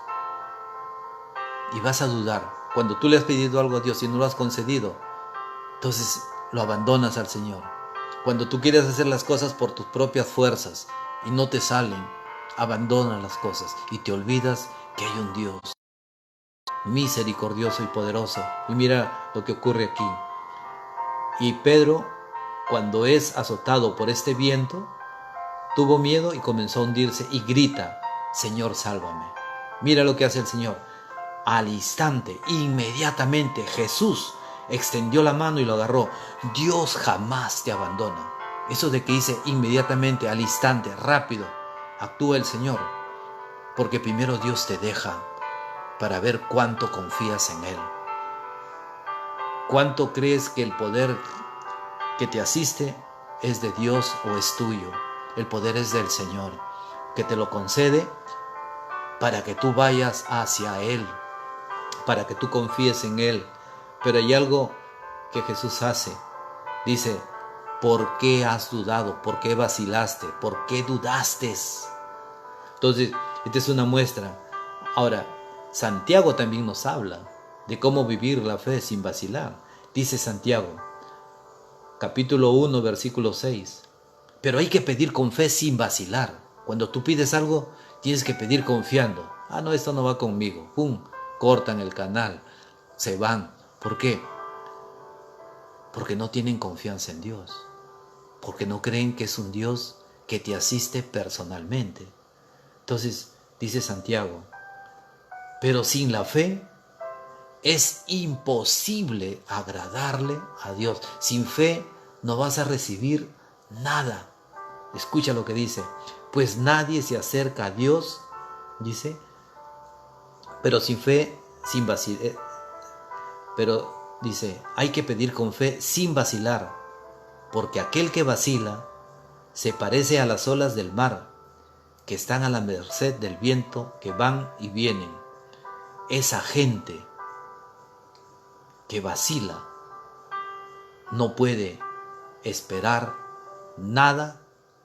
S1: Y vas a dudar. Cuando tú le has pedido algo a Dios y no lo has concedido, entonces lo abandonas al Señor. Cuando tú quieres hacer las cosas por tus propias fuerzas y no te salen, abandonas las cosas y te olvidas que hay un Dios misericordioso y poderoso. Y mira lo que ocurre aquí. Y Pedro, cuando es azotado por este viento, tuvo miedo y comenzó a hundirse y grita: Señor, sálvame. Mira lo que hace el Señor. Al instante, inmediatamente, Jesús extendió la mano y lo agarró. Dios jamás te abandona. Eso de que dice inmediatamente, al instante, rápido, actúa el Señor. Porque primero Dios te deja para ver cuánto confías en Él. ¿Cuánto crees que el poder que te asiste es de Dios o es tuyo? El poder es del Señor, que te lo concede para que tú vayas hacia Él, para que tú confíes en Él. Pero hay algo que Jesús hace. Dice: ¿por qué has dudado? ¿Por qué vacilaste? ¿Por qué dudaste? Entonces, esta es una muestra. Ahora, Santiago también nos habla de cómo vivir la fe sin vacilar. Dice Santiago, capítulo 1, versículo 6. Pero hay que pedir con fe sin vacilar. Cuando tú pides algo, tienes que pedir confiando. Ah, no, esto no va conmigo. ¡Pum! Cortan el canal. Se van. ¿Por qué? Porque no tienen confianza en Dios. Porque no creen que es un Dios que te asiste personalmente. Entonces, dice Santiago, pero sin la fe es imposible agradarle a Dios. Sin fe no vas a recibir nada. Escucha lo que dice. Pues nadie se acerca a Dios, dice, pero sin fe, sin vacilar. Pero dice, hay que pedir con fe sin vacilar, porque aquel que vacila se parece a las olas del mar, que están a la merced del viento, que van y vienen. Esa gente que vacila no puede esperar nada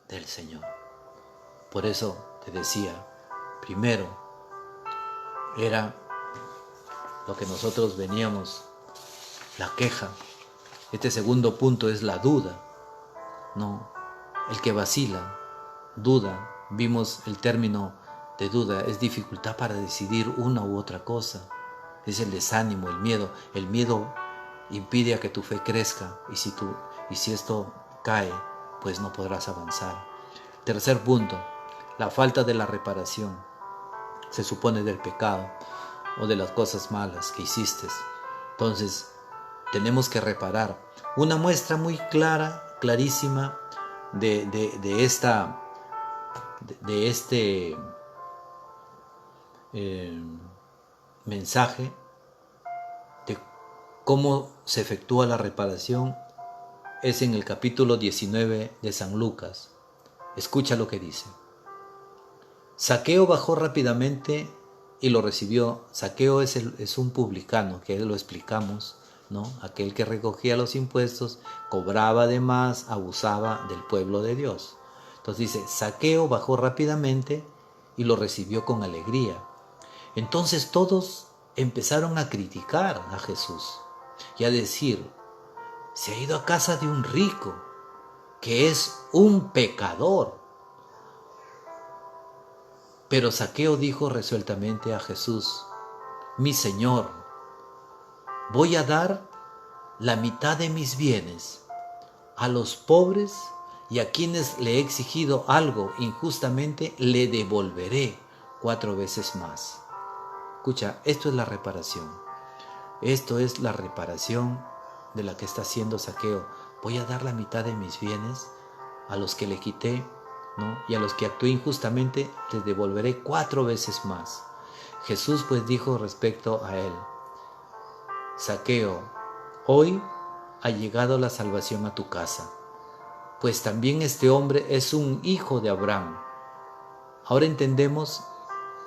S1: del Señor. Por eso te decía, primero era lo que nosotros veníamos, la queja. Este segundo punto es la duda. No, el que vacila, duda. Vimos el término de duda, es dificultad para decidir una u otra cosa. Es el desánimo, el miedo. El miedo impide a que tu fe crezca, y si esto cae, pues no podrás avanzar. Tercer punto, la falta de la reparación. Se supone del pecado o de las cosas malas que hiciste. Entonces, tenemos que reparar. Una muestra muy clara, clarísima de este mensaje de cómo se efectúa la reparación es en el capítulo 19 de San Lucas. Escucha lo que dice. Zaqueo bajó rápidamente y lo recibió. Zaqueo es un publicano, que lo explicamos, ¿no? Aquel que recogía los impuestos, cobraba de más, abusaba del pueblo de Dios. Entonces dice, Zaqueo bajó rápidamente y lo recibió con alegría. Entonces todos empezaron a criticar a Jesús y a decir, se ha ido a casa de un rico, que es un pecador. Pero Zaqueo dijo resueltamente a Jesús, mi Señor, voy a dar la mitad de mis bienes a los pobres, y a quienes le he exigido algo injustamente le devolveré 4 veces más. Escucha, esto es la reparación. Esto es la reparación de la que está haciendo Zaqueo. Voy a dar la mitad de mis bienes a los que le quité, ¿no? Y a los que actué injustamente les devolveré 4 veces más. Jesús pues dijo respecto a él, Zaqueo, hoy ha llegado la salvación a tu casa, pues también este hombre es un hijo de Abraham. Ahora entendemos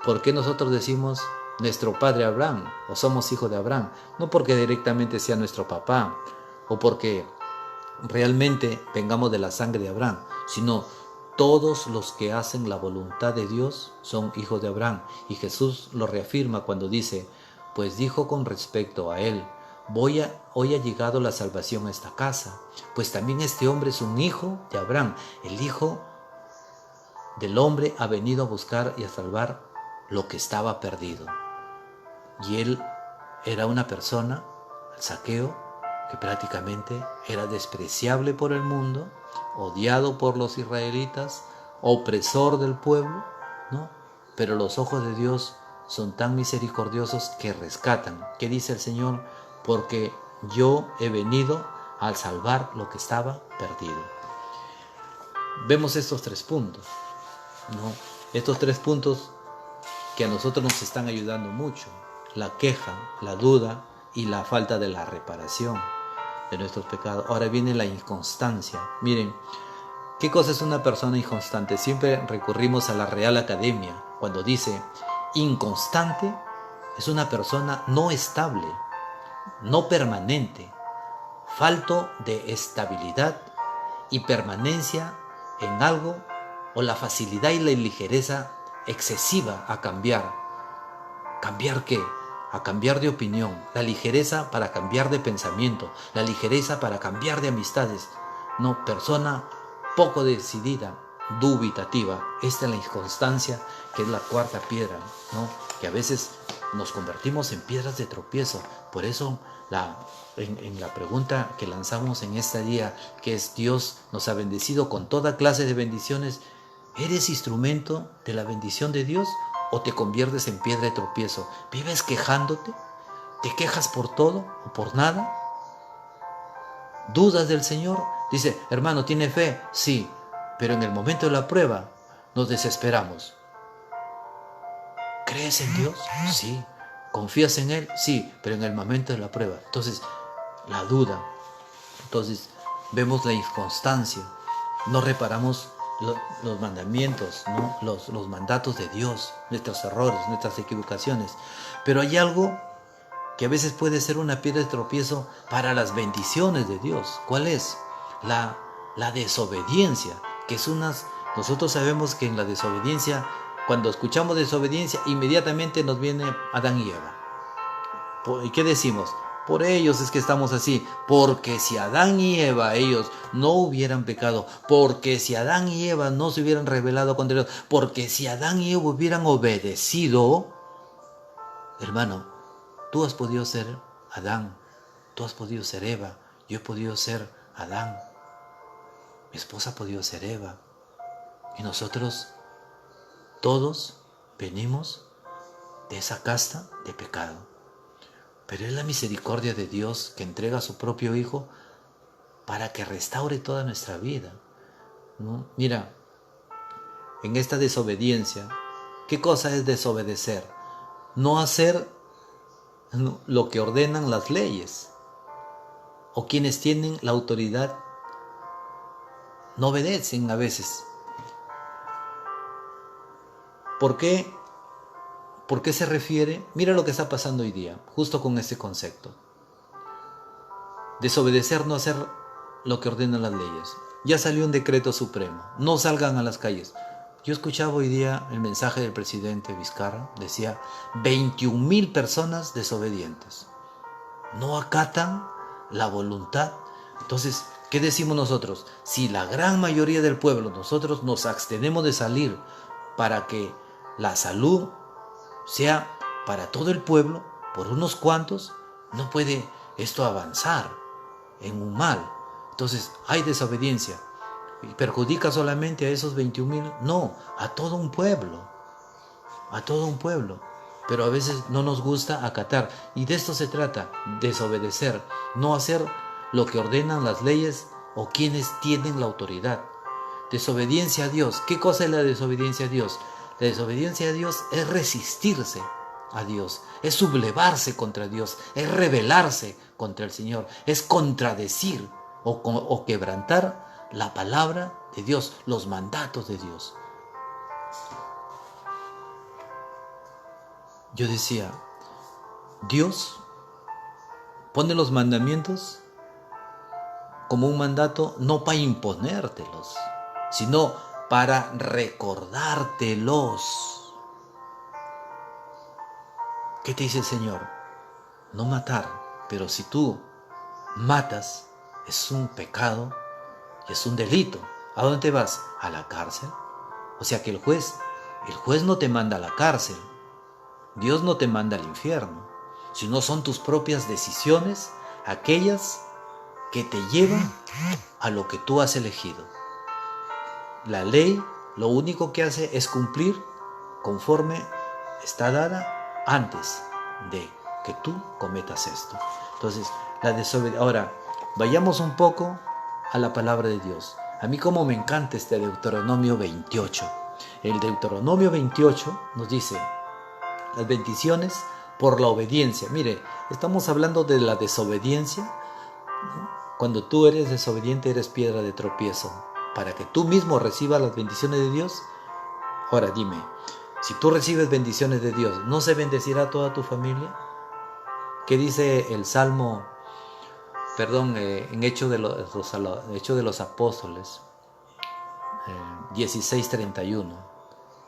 S1: por qué nosotros decimos nuestro padre Abraham, o somos hijos de Abraham. No porque directamente sea nuestro papá, o porque realmente vengamos de la sangre de Abraham, sino todos los que hacen la voluntad de Dios son hijos de Abraham. Y Jesús lo reafirma cuando dice, pues dijo con respecto a él, hoy ha llegado la salvación a esta casa, pues también este hombre es un hijo de Abraham. El Hijo del Hombre ha venido a buscar y a salvar lo que estaba perdido. Y él era una persona, Zaqueo, que prácticamente era despreciable por el mundo, odiado por los israelitas, opresor del pueblo, ¿no? Pero los ojos de Dios son tan misericordiosos que rescatan. ¿Qué dice el Señor? Porque yo he venido a salvar lo que estaba perdido. Vemos estos 3 puntos, ¿no? Estos 3 puntos que a nosotros nos están ayudando mucho: la queja, la duda y la falta de la reparación de nuestros pecados. Ahora viene la inconstancia. Miren, ¿qué cosa es una persona inconstante? Siempre recurrimos a la Real Academia cuando dice: inconstante es una persona no estable, no permanente, falto de estabilidad y permanencia en algo, o la facilidad y la ligereza excesiva a cambiar. ¿Cambiar qué? A cambiar de opinión, la ligereza para cambiar de pensamiento, la ligereza para cambiar de amistades. No, persona poco decidida, dubitativa. Esta es la inconstancia, que es la 4ª piedra, ¿no? Que a veces nos convertimos en piedras de tropiezo. Por eso en la pregunta que lanzamos en este día, que es: Dios nos ha bendecido con toda clase de bendiciones, ¿eres instrumento de la bendición de Dios o te conviertes en piedra de tropiezo? ¿Vives quejándote? ¿Te quejas por todo o por nada? ¿Dudas del Señor? Dice: hermano, ¿tiene fe? Sí, pero en el momento de la prueba nos desesperamos. ¿Crees en Dios? Sí. ¿Confías en Él? Sí, pero en el momento de la prueba. Entonces, la duda. Entonces, vemos la inconstancia. No reparamos los mandamientos, ¿no? Los mandatos de Dios, nuestros errores, nuestras equivocaciones. Pero hay algo que a veces puede ser una piedra de tropiezo para las bendiciones de Dios. ¿Cuál es? La desobediencia, que es nosotros sabemos que en la desobediencia, cuando escuchamos desobediencia, inmediatamente nos viene Adán y Eva. ¿Y qué decimos? Por ellos es que estamos así, porque si Adán y Eva, ellos no hubieran pecado, porque si Adán y Eva no se hubieran rebelado contra Dios, porque si Adán y Eva hubieran obedecido, hermano, tú has podido ser Adán, tú has podido ser Eva, yo he podido ser Adán, mi esposa ha podido ser Eva, y nosotros todos venimos de esa casta de pecado. Pero es la misericordia de Dios que entrega a su propio Hijo para que restaure toda nuestra vida, ¿no? Mira, en esta desobediencia, ¿qué cosa es desobedecer? No hacer lo que ordenan las leyes, o quienes tienen la autoridad no obedecen a veces. ¿Por qué? ¿Por qué se refiere? Mira lo que está pasando hoy día, justo con este concepto. Desobedecer, no hacer lo que ordenan las leyes. Ya salió un decreto supremo, no salgan a las calles. Yo escuchaba hoy día el mensaje del presidente Vizcarra, decía 21,000 personas desobedientes. No acatan la voluntad. Entonces, ¿qué decimos nosotros? Si la gran mayoría del pueblo, nosotros nos abstenemos de salir para que la salud sea para todo el pueblo, por unos cuantos, no puede esto avanzar en un mal. Entonces hay desobediencia. ¿Y perjudica solamente a esos 21,000? No, a todo un pueblo. A todo un pueblo. Pero a veces no nos gusta acatar. Y de esto se trata, desobedecer. No hacer lo que ordenan las leyes o quienes tienen la autoridad. Desobediencia a Dios. ¿Qué cosa es la desobediencia a Dios? La desobediencia a Dios es resistirse a Dios, es sublevarse contra Dios, es rebelarse contra el Señor, es contradecir o quebrantar la palabra de Dios, los mandatos de Dios. Yo decía, Dios pone los mandamientos como un mandato no para imponértelos, sino para recordártelos. ¿Qué te dice el Señor? No matar, pero si tú matas, es un pecado y es un delito. ¿A dónde te vas? A la cárcel. O sea que el juez no te manda a la cárcel. Dios no te manda al infierno, sino son tus propias decisiones, aquellas que te llevan a lo que tú has elegido. La ley lo único que hace es cumplir conforme está dada antes de que tú cometas esto. Entonces, la desobediencia. Ahora, vayamos un poco a la palabra de Dios. A mí como me encanta este Deuteronomio 28. El Deuteronomio 28 nos dice las bendiciones por la obediencia. Mire, estamos hablando de la desobediencia, ¿no? Cuando tú eres desobediente, eres piedra de tropiezo. Para que tú mismo recibas las bendiciones de Dios. Ahora dime, si tú recibes bendiciones de Dios, ¿no se bendecirá toda tu familia? ¿Qué dice el Salmo, en Hechos de los Apóstoles, 16:31?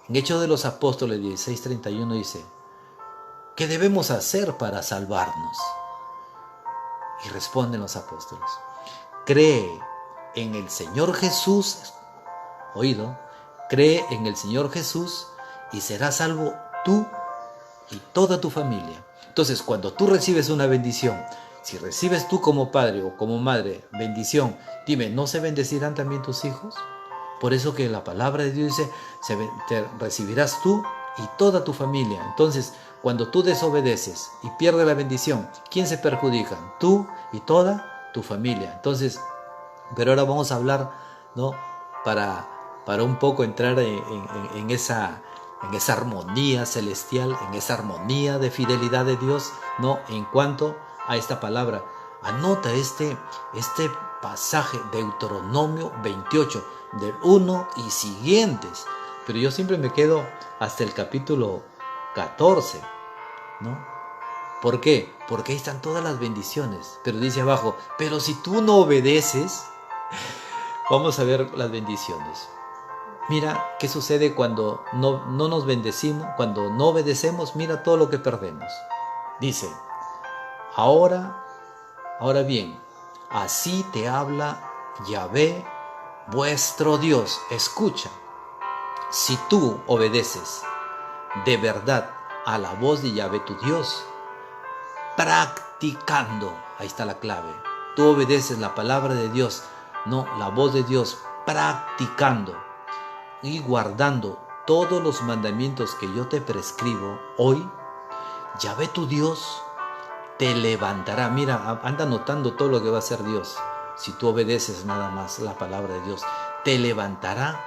S1: En Hechos de los Apóstoles 16:31 dice: ¿qué debemos hacer para salvarnos? Y responden los apóstoles: cree en el Señor Jesús, oído, cree en el Señor Jesús y serás salvo tú y toda tu familia. Entonces, cuando tú recibes una bendición, si recibes tú como padre o como madre bendición, dime, ¿no se bendecirán también tus hijos? Por eso que la palabra de Dios dice, te recibirás tú y toda tu familia. Entonces, cuando tú desobedeces y pierdes la bendición, ¿quién se perjudica? Tú y toda tu familia. Entonces, pero ahora vamos a hablar, ¿no? Para un poco entrar en esa armonía celestial, en esa armonía de fidelidad de Dios, ¿no? En cuanto a esta palabra. Anota este pasaje, Deuteronomio 28, del 1 y siguientes. Pero yo siempre me quedo hasta el capítulo 14, ¿no? ¿Por qué? Porque ahí están todas las bendiciones. Pero dice abajo, pero si tú no obedeces, vamos a ver las bendiciones. Mira qué sucede cuando no nos bendecimos, cuando no obedecemos, mira todo lo que perdemos. Dice, ahora bien, así te habla Yahvé, vuestro Dios. Escucha, si tú obedeces de verdad a la voz de Yahvé tu Dios, practicando, ahí está la clave, tú obedeces la palabra de Dios, no la voz de Dios, practicando y guardando todos los mandamientos que yo te prescribo hoy, Yahvé tu Dios te levantará. Mira, anda anotando todo lo que va a hacer Dios. Si tú obedeces nada más la palabra de Dios, te levantará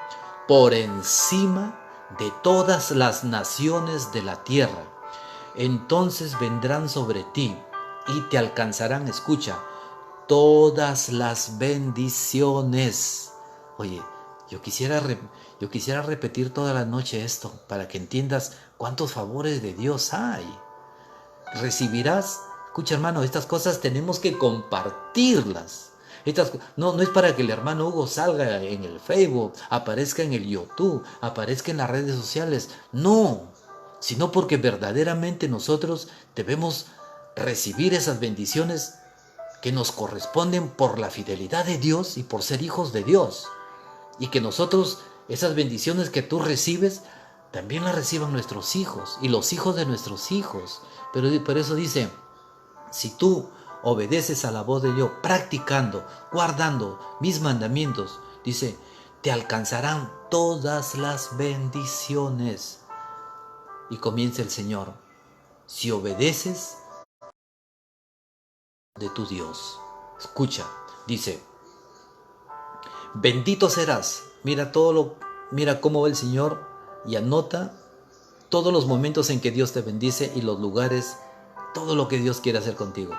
S1: por encima de todas las naciones de la tierra. Entonces vendrán sobre ti y te alcanzarán, escucha, todas las bendiciones. Oye, yo quisiera repetir toda la noche esto para que entiendas cuántos favores de Dios hay. Recibirás, escucha hermano, estas cosas tenemos que compartirlas. No es para que el hermano Hugo salga en el Facebook, aparezca en el YouTube, aparezca en las redes sociales. No, sino porque verdaderamente nosotros debemos recibir esas bendiciones que nos corresponden por la fidelidad de Dios y por ser hijos de Dios. Y que nosotros, esas bendiciones que tú recibes, también las reciban nuestros hijos y los hijos de nuestros hijos. Pero por eso dice, si tú obedeces a la voz de Dios, practicando, guardando mis mandamientos, dice, te alcanzarán todas las bendiciones. Y comienza el Señor, si obedeces de tu Dios. Escucha, dice, bendito serás. Mira cómo va el Señor y anota todos los momentos en que Dios te bendice y los lugares, todo lo que Dios quiere hacer contigo.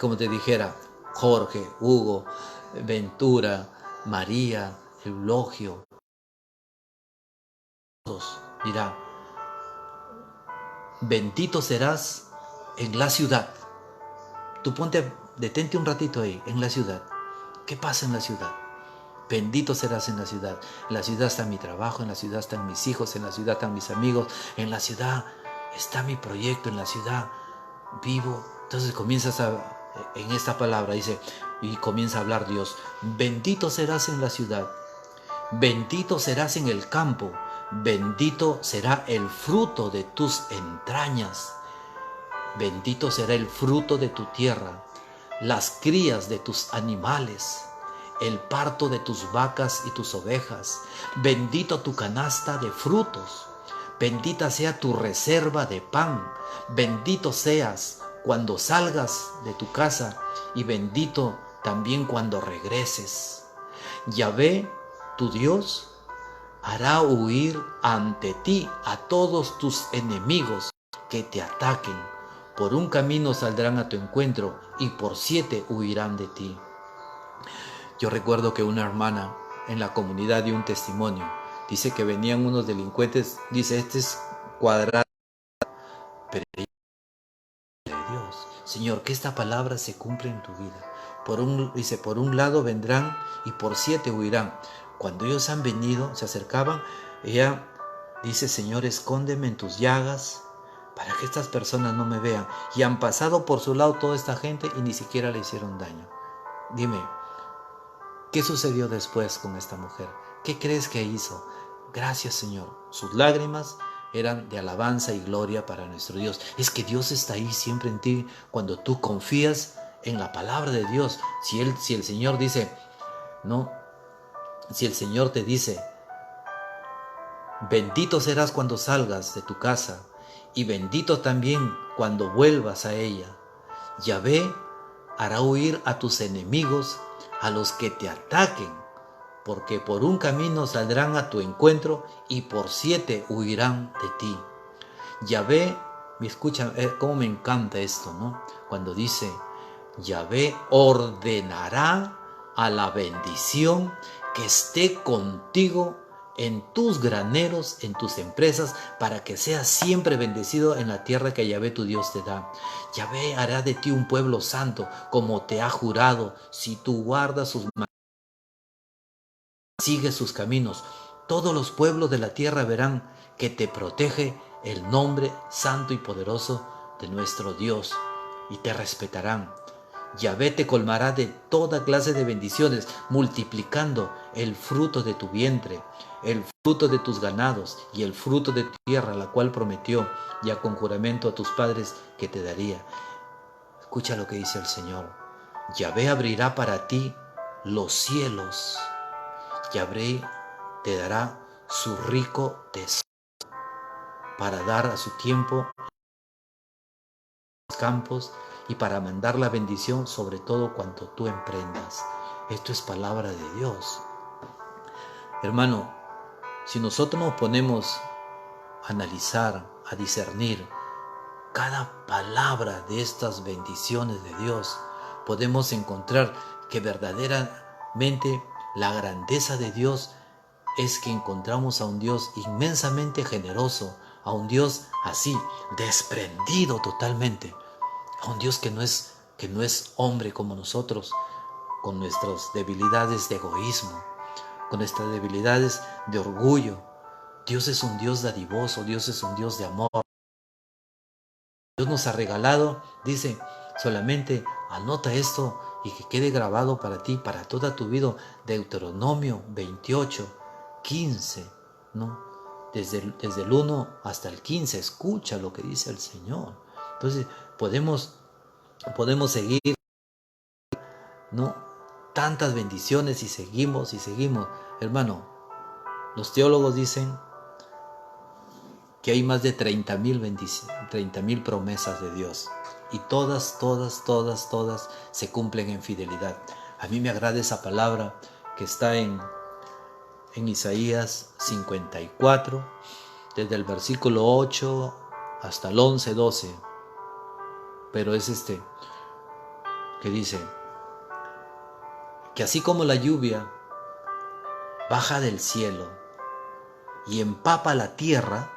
S1: Como te dijera, Jorge, Hugo, Ventura, María, Eulogio, todos, dirá, bendito serás en la ciudad. Tú detente un ratito ahí, en la ciudad. ¿Qué pasa en la ciudad? Bendito serás en la ciudad. En la ciudad está mi trabajo, en la ciudad están mis hijos, en la ciudad están mis amigos, en la ciudad está mi proyecto, en la ciudad vivo. Entonces en esta palabra dice, y comienza a hablar Dios, bendito serás en la ciudad, bendito serás en el campo, bendito será el fruto de tus entrañas, bendito será el fruto de tu tierra, las crías de tus animales, el parto de tus vacas y tus ovejas, bendito tu canasta de frutos, bendita sea tu reserva de pan, bendito seas cuando salgas de tu casa y bendito también cuando regreses. Yahvé, tu Dios, hará huir ante ti a todos tus enemigos que te ataquen. Por un camino saldrán a tu encuentro y por 7 huirán de ti. Yo recuerdo que una hermana en la comunidad dio un testimonio. Dice que venían unos delincuentes, dice, este es cuadrado, pero ella de Dios, Señor, que esta palabra se cumpla en tu vida. Dice, por un lado vendrán y por 7 huirán. Cuando ellos han venido, se acercaban, ella dice, Señor, escóndeme en tus llagas para que estas personas no me vean. Y han pasado por su lado toda esta gente y ni siquiera le hicieron daño. Dime, ¿qué sucedió después con esta mujer? ¿Qué crees que hizo? Gracias, Señor. Sus lágrimas eran de alabanza y gloria para nuestro Dios. Es que Dios está ahí siempre en ti cuando tú confías en la palabra de Dios. Si el Señor dice, no, si el Señor te dice, bendito serás cuando salgas de tu casa y bendito también cuando vuelvas a ella. Yahvé hará huir a tus enemigos, a los que te ataquen, porque por un camino saldrán a tu encuentro y por 7 huirán de ti. Yahvé, me escucha, cómo me encanta esto, ¿no? Cuando dice, Yahvé ordenará a la bendición que esté contigo en tus graneros, en tus empresas, para que seas siempre bendecido en la tierra que Yahvé tu Dios te da. Yahvé hará de ti un pueblo santo, como te ha jurado, si tú guardas sus mandamientos, sigues sus caminos. Todos los pueblos de la tierra verán que te protege el nombre santo y poderoso de nuestro Dios, y te respetarán. Yahvé te colmará de toda clase de bendiciones, multiplicando el fruto de tu vientre, el fruto de tus ganados y el fruto de tu tierra, la cual prometió ya con juramento a tus padres que te daría. Escucha lo que dice el Señor. Yahvé abrirá para ti los cielos. Yahvé te dará su rico tesoro para dar a su tiempo los campos y para mandar la bendición sobre todo cuanto tú emprendas. Esto es palabra de Dios. Hermano, si nosotros nos ponemos a analizar, a discernir cada palabra de estas bendiciones de Dios, podemos encontrar que verdaderamente la grandeza de Dios es que encontramos a un Dios inmensamente generoso, a un Dios así, desprendido totalmente, a un Dios que no es hombre como nosotros, con nuestras debilidades de egoísmo, con nuestras debilidades de orgullo. Dios es un Dios dadivoso, Dios es un Dios de amor. Dios nos ha regalado, dice, solamente anota esto y que quede grabado para ti, para toda tu vida. Deuteronomio 28, 15, ¿no? Desde el 1 hasta el 15, escucha lo que dice el Señor. Entonces podemos seguir, ¿no? Tantas bendiciones y seguimos. Hermano, los teólogos dicen que hay más de 30,000 promesas de Dios y todas se cumplen en fidelidad. A mí me agrada esa palabra que está en Isaías 54, desde el versículo 8 hasta el 11, 12, pero es que dice que así como la lluvia baja del cielo y empapa la tierra,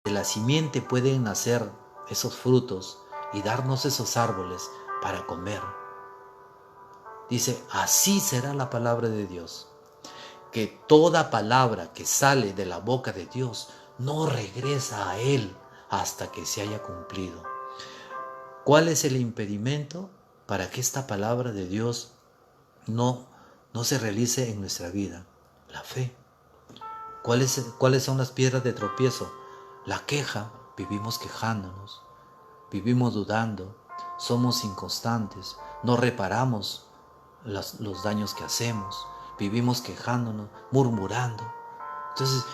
S1: de la simiente pueden nacer esos frutos y darnos esos árboles para comer. Dice, así será la palabra de Dios. Que toda palabra que sale de la boca de Dios no regresa a Él hasta que se haya cumplido. ¿Cuál es el impedimento para que esta palabra de Dios no se realice en nuestra vida? La fe. ¿Cuáles son las piedras de tropiezo? La queja. Vivimos quejándonos, vivimos dudando, somos inconstantes, no reparamos los daños que hacemos, vivimos quejándonos, murmurando. Entonces,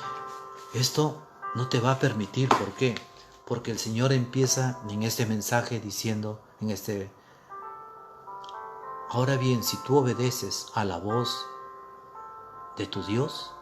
S1: esto no te va a permitir. ¿Por qué? Porque el Señor empieza en este mensaje diciendo, ahora bien, si tú obedeces a la voz de tu Dios,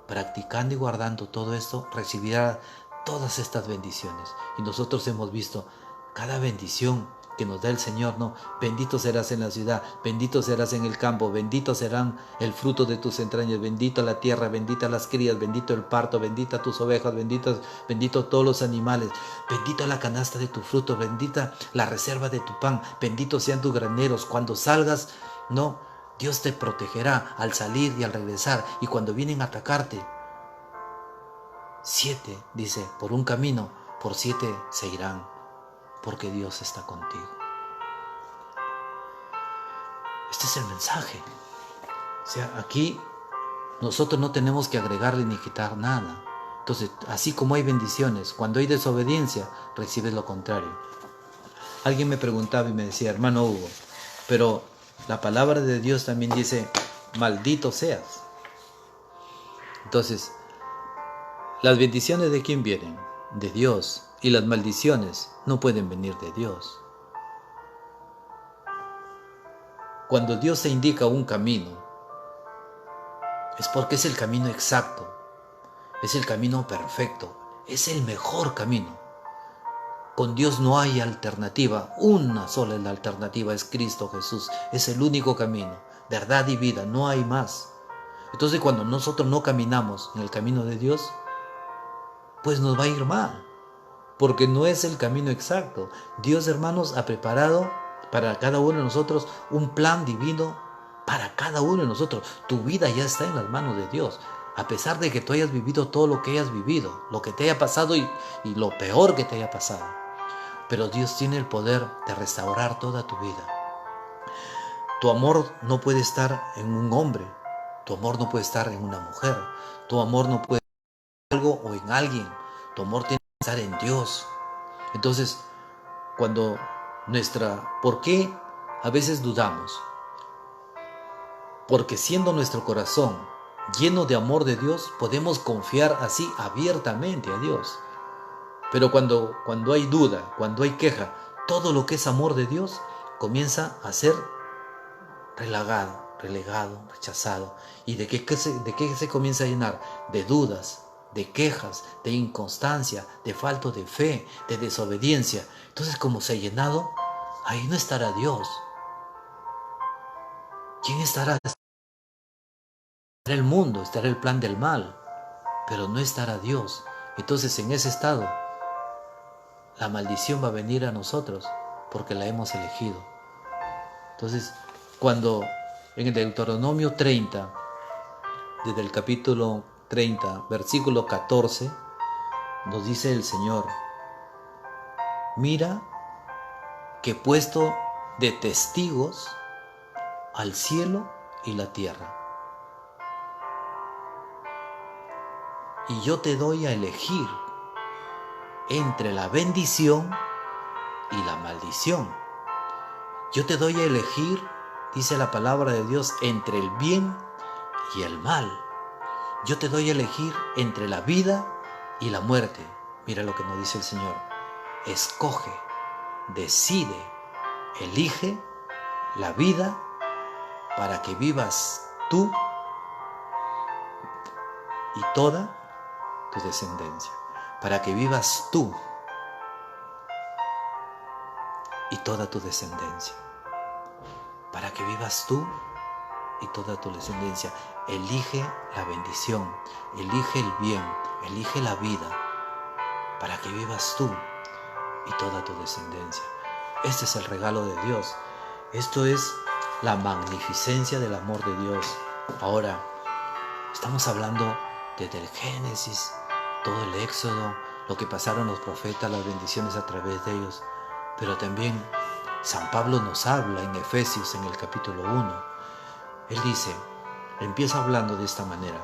S1: practicando y guardando todo esto, recibirás todas estas bendiciones. Y nosotros hemos visto cada bendición que nos da el Señor, ¿no? Bendito serás en la ciudad, bendito serás en el campo, bendito serán el fruto de tus entrañas, bendito la tierra, bendita las crías, bendito el parto, bendita tus ovejas, bendito todos los animales, bendito la canasta de tu fruto, bendita la reserva de tu pan, benditos sean tus graneros. Cuando salgas, ¿no? Dios te protegerá al salir y al regresar. Y cuando vienen a atacarte, 7, dice, por un camino, por 7 se irán, porque Dios está contigo. Este es el mensaje. O sea, aquí nosotros no tenemos que agregarle ni quitar nada. Entonces, así como hay bendiciones, cuando hay desobediencia, recibes lo contrario. Alguien me preguntaba y me decía, hermano Hugo, pero la palabra de Dios también dice, maldito seas. Entonces, ¿las bendiciones de quién vienen? De Dios. Y las maldiciones no pueden venir de Dios. Cuando Dios te indica un camino, es porque es el camino exacto, es el camino perfecto, es el mejor camino. Con Dios no hay alternativa, una sola es la alternativa, es Cristo Jesús, es el único camino, verdad y vida, no hay más. Entonces cuando nosotros no caminamos en el camino de Dios, pues nos va a ir mal, porque no es el camino exacto. Dios, hermanos, ha preparado para cada uno de nosotros un plan divino para cada uno de nosotros. Tu vida ya está en las manos de Dios. A pesar de que tú hayas vivido todo lo que hayas vivido, lo que te haya pasado y lo peor que te haya pasado. Pero Dios tiene el poder de restaurar toda tu vida. Tu amor no puede estar en un hombre. Tu amor no puede estar en una mujer. Tu amor no puede estar en algo o en alguien. Tu amor tiene que estar en Dios. Entonces, ¿por qué a veces dudamos? Porque siendo nuestro corazón lleno de amor de Dios, podemos confiar así abiertamente a Dios. Pero cuando hay duda, cuando hay queja, todo lo que es amor de Dios comienza a ser relegado, rechazado. ¿Y de qué se comienza a llenar? De dudas, de quejas, de inconstancia, de falta de fe, de desobediencia. Entonces, como se ha llenado, ahí no estará Dios. ¿Quién estará? Estará el mundo, estará el plan del mal, pero no estará Dios. Entonces, en ese estado, la maldición va a venir a nosotros porque la hemos elegido. Entonces, cuando en el Deuteronomio 30, desde el capítulo 30, versículo 14, nos dice el Señor, mira que he puesto de testigos al cielo y la tierra. Y yo te doy a elegir entre la bendición y la maldición. Yo te doy a elegir, dice la palabra de Dios, entre el bien y el mal. Yo te doy a elegir entre la vida y la muerte. Mira lo que nos dice el Señor. Escoge, decide, elige la vida para que vivas tú y toda tu descendencia. Para que vivas tú y toda tu descendencia. Para que vivas tú y toda tu descendencia. Elige la bendición, elige el bien, elige la vida, para que vivas tú y toda tu descendencia. Este es el regalo de Dios. Esto es la magnificencia del amor de Dios. Ahora, estamos hablando desde el Génesis, todo el Éxodo, lo que pasaron los profetas, las bendiciones a través de ellos. Pero también San Pablo nos habla en Efesios, en el capítulo 1. Él dice, empieza hablando de esta manera: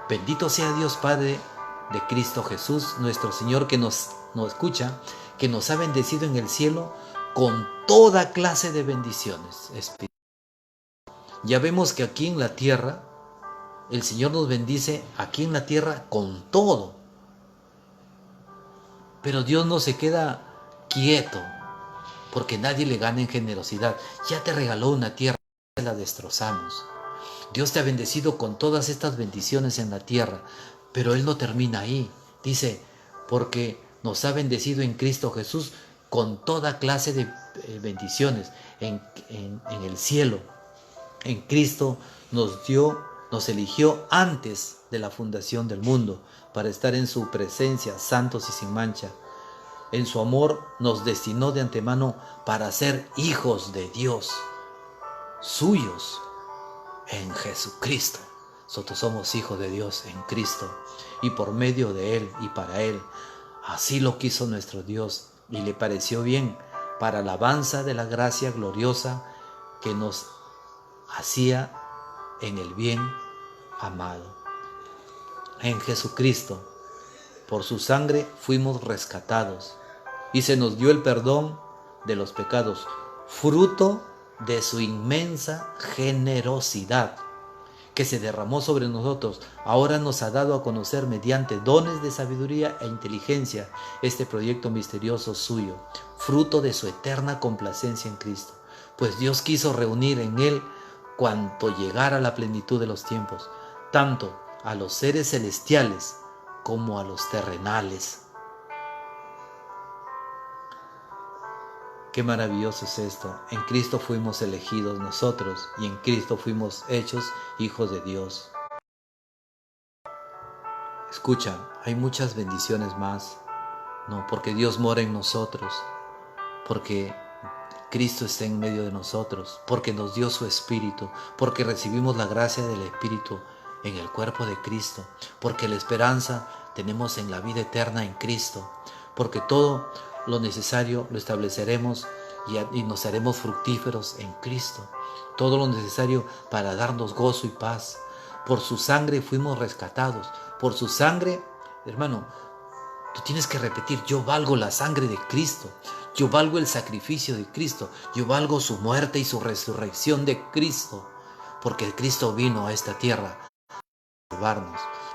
S1: bendito sea Dios Padre de Cristo Jesús, nuestro Señor, que nos escucha, que nos ha bendecido en el cielo con toda clase de bendiciones espirituales. Ya vemos que aquí en la tierra, el Señor nos bendice aquí en la tierra con todo. Pero Dios no se queda quieto, porque nadie le gana en generosidad. Ya te regaló una tierra, la destrozamos. Dios te ha bendecido con todas estas bendiciones en la tierra, pero Él no termina ahí. Dice, porque nos ha bendecido en Cristo Jesús con toda clase de bendiciones en el cielo. En Cristo nos eligió antes de la fundación del mundo para estar en su presencia, santos y sin mancha. En su amor nos destinó de antemano para ser hijos de Dios, suyos en Jesucristo. Nosotros somos hijos de Dios en Cristo, y por medio de Él y para Él. Así lo quiso nuestro Dios, y le pareció bien, para alabanza de la gracia gloriosa que nos hacía en el bien amado. En Jesucristo, por su sangre fuimos rescatados, y se nos dio el perdón de los pecados, fruto de su inmensa generosidad que se derramó sobre nosotros. Ahora nos ha dado a conocer mediante dones de sabiduría e inteligencia este proyecto misterioso suyo, fruto de su eterna complacencia en Cristo. Pues Dios quiso reunir en Él cuanto llegara a la plenitud de los tiempos, tanto a los seres celestiales como a los terrenales. Qué maravilloso es esto. En Cristo fuimos elegidos nosotros, y en Cristo fuimos hechos hijos de Dios. Escucha, hay muchas bendiciones más, ¿no? Porque Dios mora en nosotros, porque Cristo está en medio de nosotros, porque nos dio su Espíritu, porque recibimos la gracia del Espíritu en el cuerpo de Cristo, porque la esperanza tenemos en la vida eterna en Cristo, porque todo lo necesario lo estableceremos y nos haremos fructíferos en Cristo. Todo lo necesario para darnos gozo y paz. Por su sangre fuimos rescatados. Por su sangre, hermano, tú tienes que repetir: yo valgo la sangre de Cristo. Yo valgo el sacrificio de Cristo. Yo valgo su muerte y su resurrección de Cristo. Porque Cristo vino a esta tierra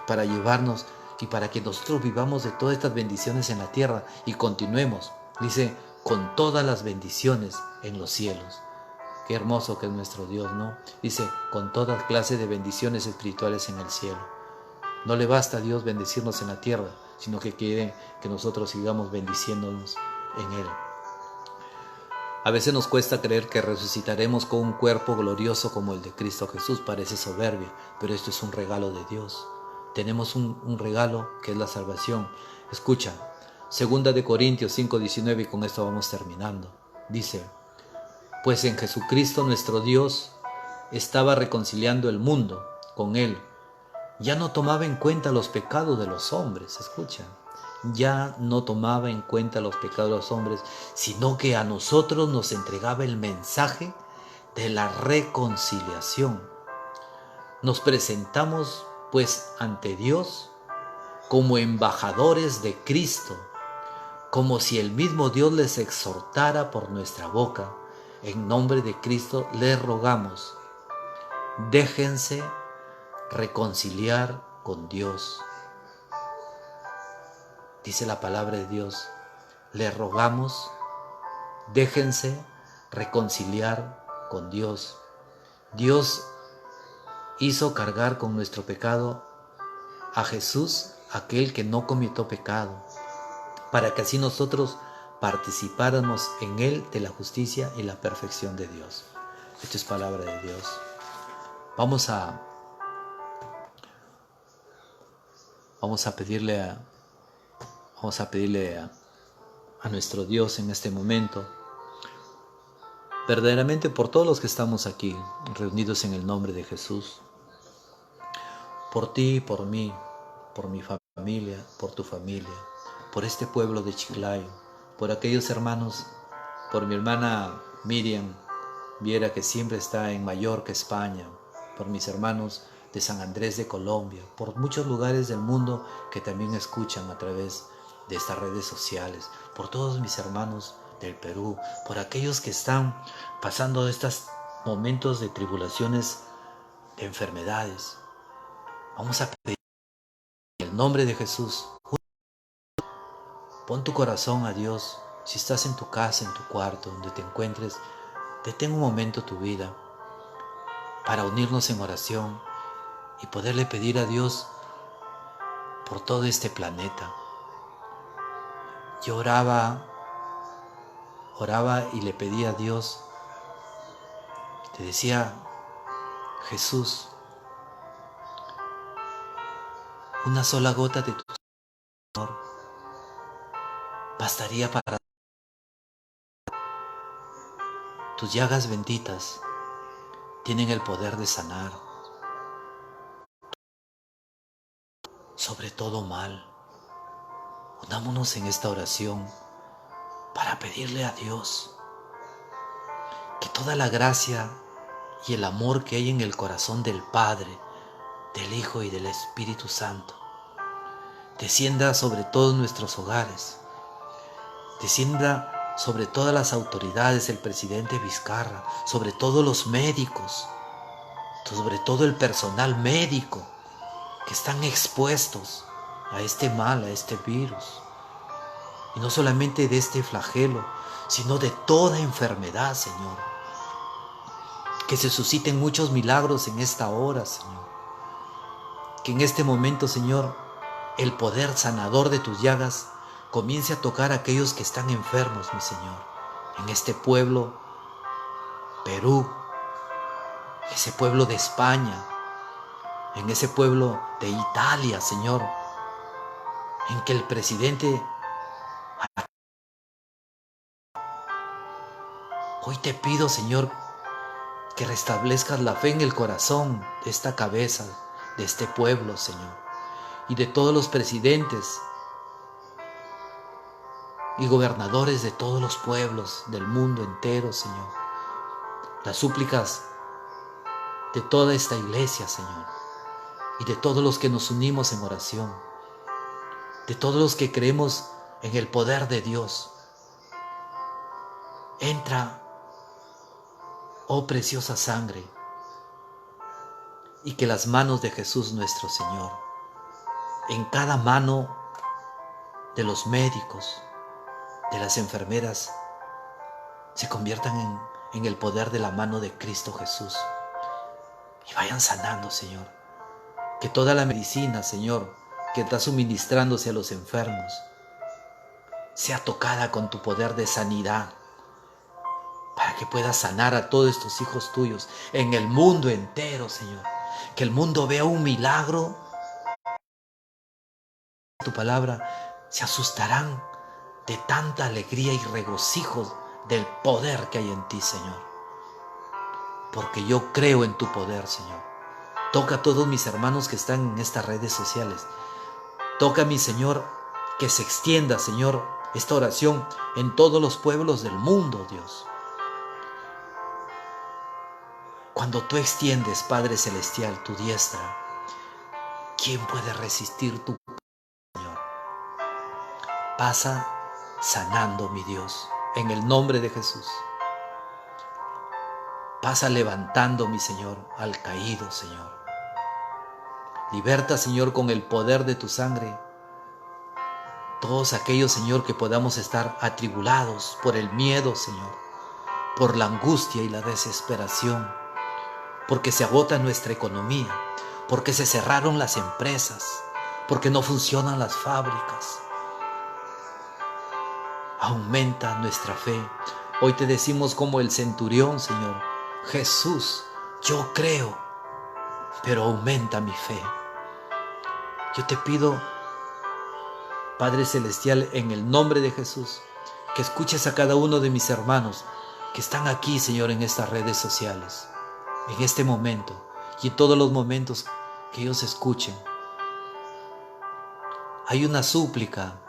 S1: para llevarnos y para que nosotros vivamos de todas estas bendiciones en la tierra y continuemos, dice, con todas las bendiciones en los cielos. Qué hermoso que es nuestro Dios, ¿no? Dice, con toda clase de bendiciones espirituales en el cielo. No le basta a Dios bendecirnos en la tierra, sino que quiere que nosotros sigamos bendiciéndonos en Él. A veces nos cuesta creer que resucitaremos con un cuerpo glorioso como el de Cristo Jesús. Parece soberbia, pero esto es un regalo de Dios. Tenemos un regalo que es la salvación. Escucha, 2 Corintios 5:19, y con esto vamos terminando. Dice, pues en Jesucristo nuestro Dios estaba reconciliando el mundo con Él. Ya no tomaba en cuenta los pecados de los hombres. Escucha, ya no tomaba en cuenta los pecados de los hombres, sino que a nosotros nos entregaba el mensaje de la reconciliación. Nos presentamos pues ante Dios como embajadores de Cristo, como si el mismo Dios les exhortara por nuestra boca. En nombre de Cristo les rogamos, déjense reconciliar con Dios. Dice la palabra de Dios, les rogamos, déjense reconciliar con Dios. Dios hizo cargar con nuestro pecado a Jesús, aquel que no cometió pecado, para que así nosotros participáramos en Él de la justicia y la perfección de Dios. Esto es palabra de Dios. Vamos a pedirle a nuestro Dios en este momento verdaderamente por todos los que estamos aquí, reunidos en el nombre de Jesús, por ti, por mí, por mi familia, por tu familia, por este pueblo de Chiclayo, por aquellos hermanos, por mi hermana Miriam Viera, que siempre está en Mallorca, España, por mis hermanos de San Andrés de Colombia, por muchos lugares del mundo que también escuchan a través de estas redes sociales, por todos mis hermanos del Perú, por aquellos que están pasando estos momentos de tribulaciones, de enfermedades. Vamos a pedir en el nombre de Jesús. Pon tu corazón a Dios. Si estás en tu casa, en tu cuarto, donde te encuentres, detén un momento tu vida para unirnos en oración y poderle pedir a Dios por todo este planeta. Yo oraba y le pedía a Dios, te decía: Jesús, una sola gota de tu amor bastaría para tus llagas benditas. Tienen el poder de sanar, sobre todo mal. Unámonos en esta oración para pedirle a Dios que toda la gracia y el amor que hay en el corazón del Padre, del Hijo y del Espíritu Santo descienda sobre todos nuestros hogares, descienda sobre todas las autoridades, el presidente Vizcarra, sobre todos los médicos, sobre todo el personal médico que están expuestos a este mal, a este virus. Y no solamente de este flagelo, sino de toda enfermedad, Señor. Que se susciten muchos milagros en esta hora, Señor. Que en este momento, Señor, el poder sanador de tus llagas comience a tocar a aquellos que están enfermos, mi Señor. En este pueblo, Perú, ese pueblo de España, en ese pueblo de Italia, Señor, en que el presidente... Hoy te pido, Señor, que restablezcas la fe en el corazón de esta cabeza, de este pueblo, Señor, y de todos los presidentes y gobernadores de todos los pueblos del mundo entero, Señor. Las súplicas de toda esta iglesia, Señor, y de todos los que nos unimos en oración, de todos los que creemos en el poder de Dios. Entra, oh preciosa sangre, y que las manos de Jesús nuestro Señor, en cada mano de los médicos, de las enfermeras, se conviertan en el poder de la mano de Cristo Jesús y vayan sanando, Señor. Que toda la medicina, Señor, que está suministrándose a los enfermos sea tocada con tu poder de sanidad, para que puedas sanar a todos estos hijos tuyos en el mundo entero, Señor. Que el mundo vea un milagro. Tu palabra, se asustarán de tanta alegría y regocijo del poder que hay en ti, Señor. Porque yo creo en tu poder, Señor. Toca a todos mis hermanos que están en estas redes sociales. Toca, mi Señor, que se extienda, Señor, esta oración en todos los pueblos del mundo, Dios. Cuando tú extiendes, Padre Celestial, tu diestra, ¿quién puede resistir tu poder, Señor? Pasa sanando, mi Dios, en el nombre de Jesús. Pasa levantando, mi Señor, al caído, Señor. Liberta, Señor, con el poder de tu sangre, todos aquellos, Señor, que podamos estar atribulados por el miedo, Señor, por la angustia y la desesperación, porque se agota nuestra economía, porque se cerraron las empresas, porque no funcionan las fábricas. Aumenta nuestra fe. Hoy te decimos como el centurión, Señor: Jesús, yo creo, pero aumenta mi fe. Yo te pido, Padre Celestial, en el nombre de Jesús, que escuches a cada uno de mis hermanos que están aquí, Señor, en estas redes sociales, en este momento y en todos los momentos que ellos escuchen. Hay una súplica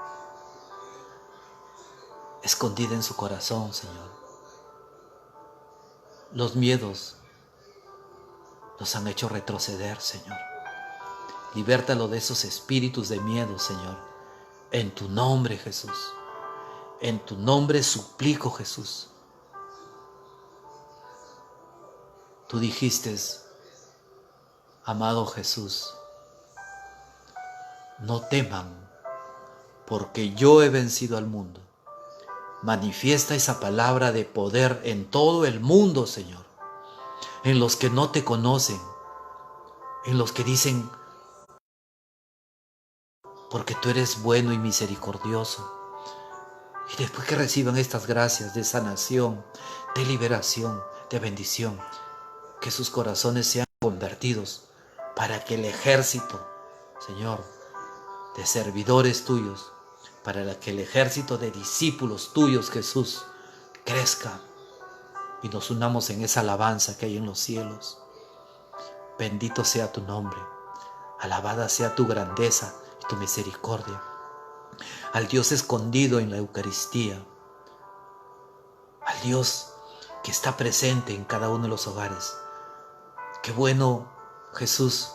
S1: escondida en su corazón, Señor. Los miedos nos han hecho retroceder, Señor. Libértalo de esos espíritus de miedo, Señor. En tu nombre, Jesús. En tu nombre suplico, Jesús. Tú dijiste, amado Jesús, no teman, porque yo he vencido al mundo. Manifiesta esa palabra de poder en todo el mundo, Señor. En los que no te conocen, en los que dicen, porque tú eres bueno y misericordioso. Y después que reciban estas gracias de sanación, de liberación, de bendición, que sus corazones sean convertidos para que el ejército, Señor, de servidores tuyos, para que el ejército de discípulos tuyos, Jesús, crezca y nos unamos en esa alabanza que hay en los cielos. Bendito sea tu nombre, alabada sea tu grandeza y tu misericordia. Al Dios escondido en la Eucaristía, al Dios que está presente en cada uno de los hogares. Qué bueno, Jesús,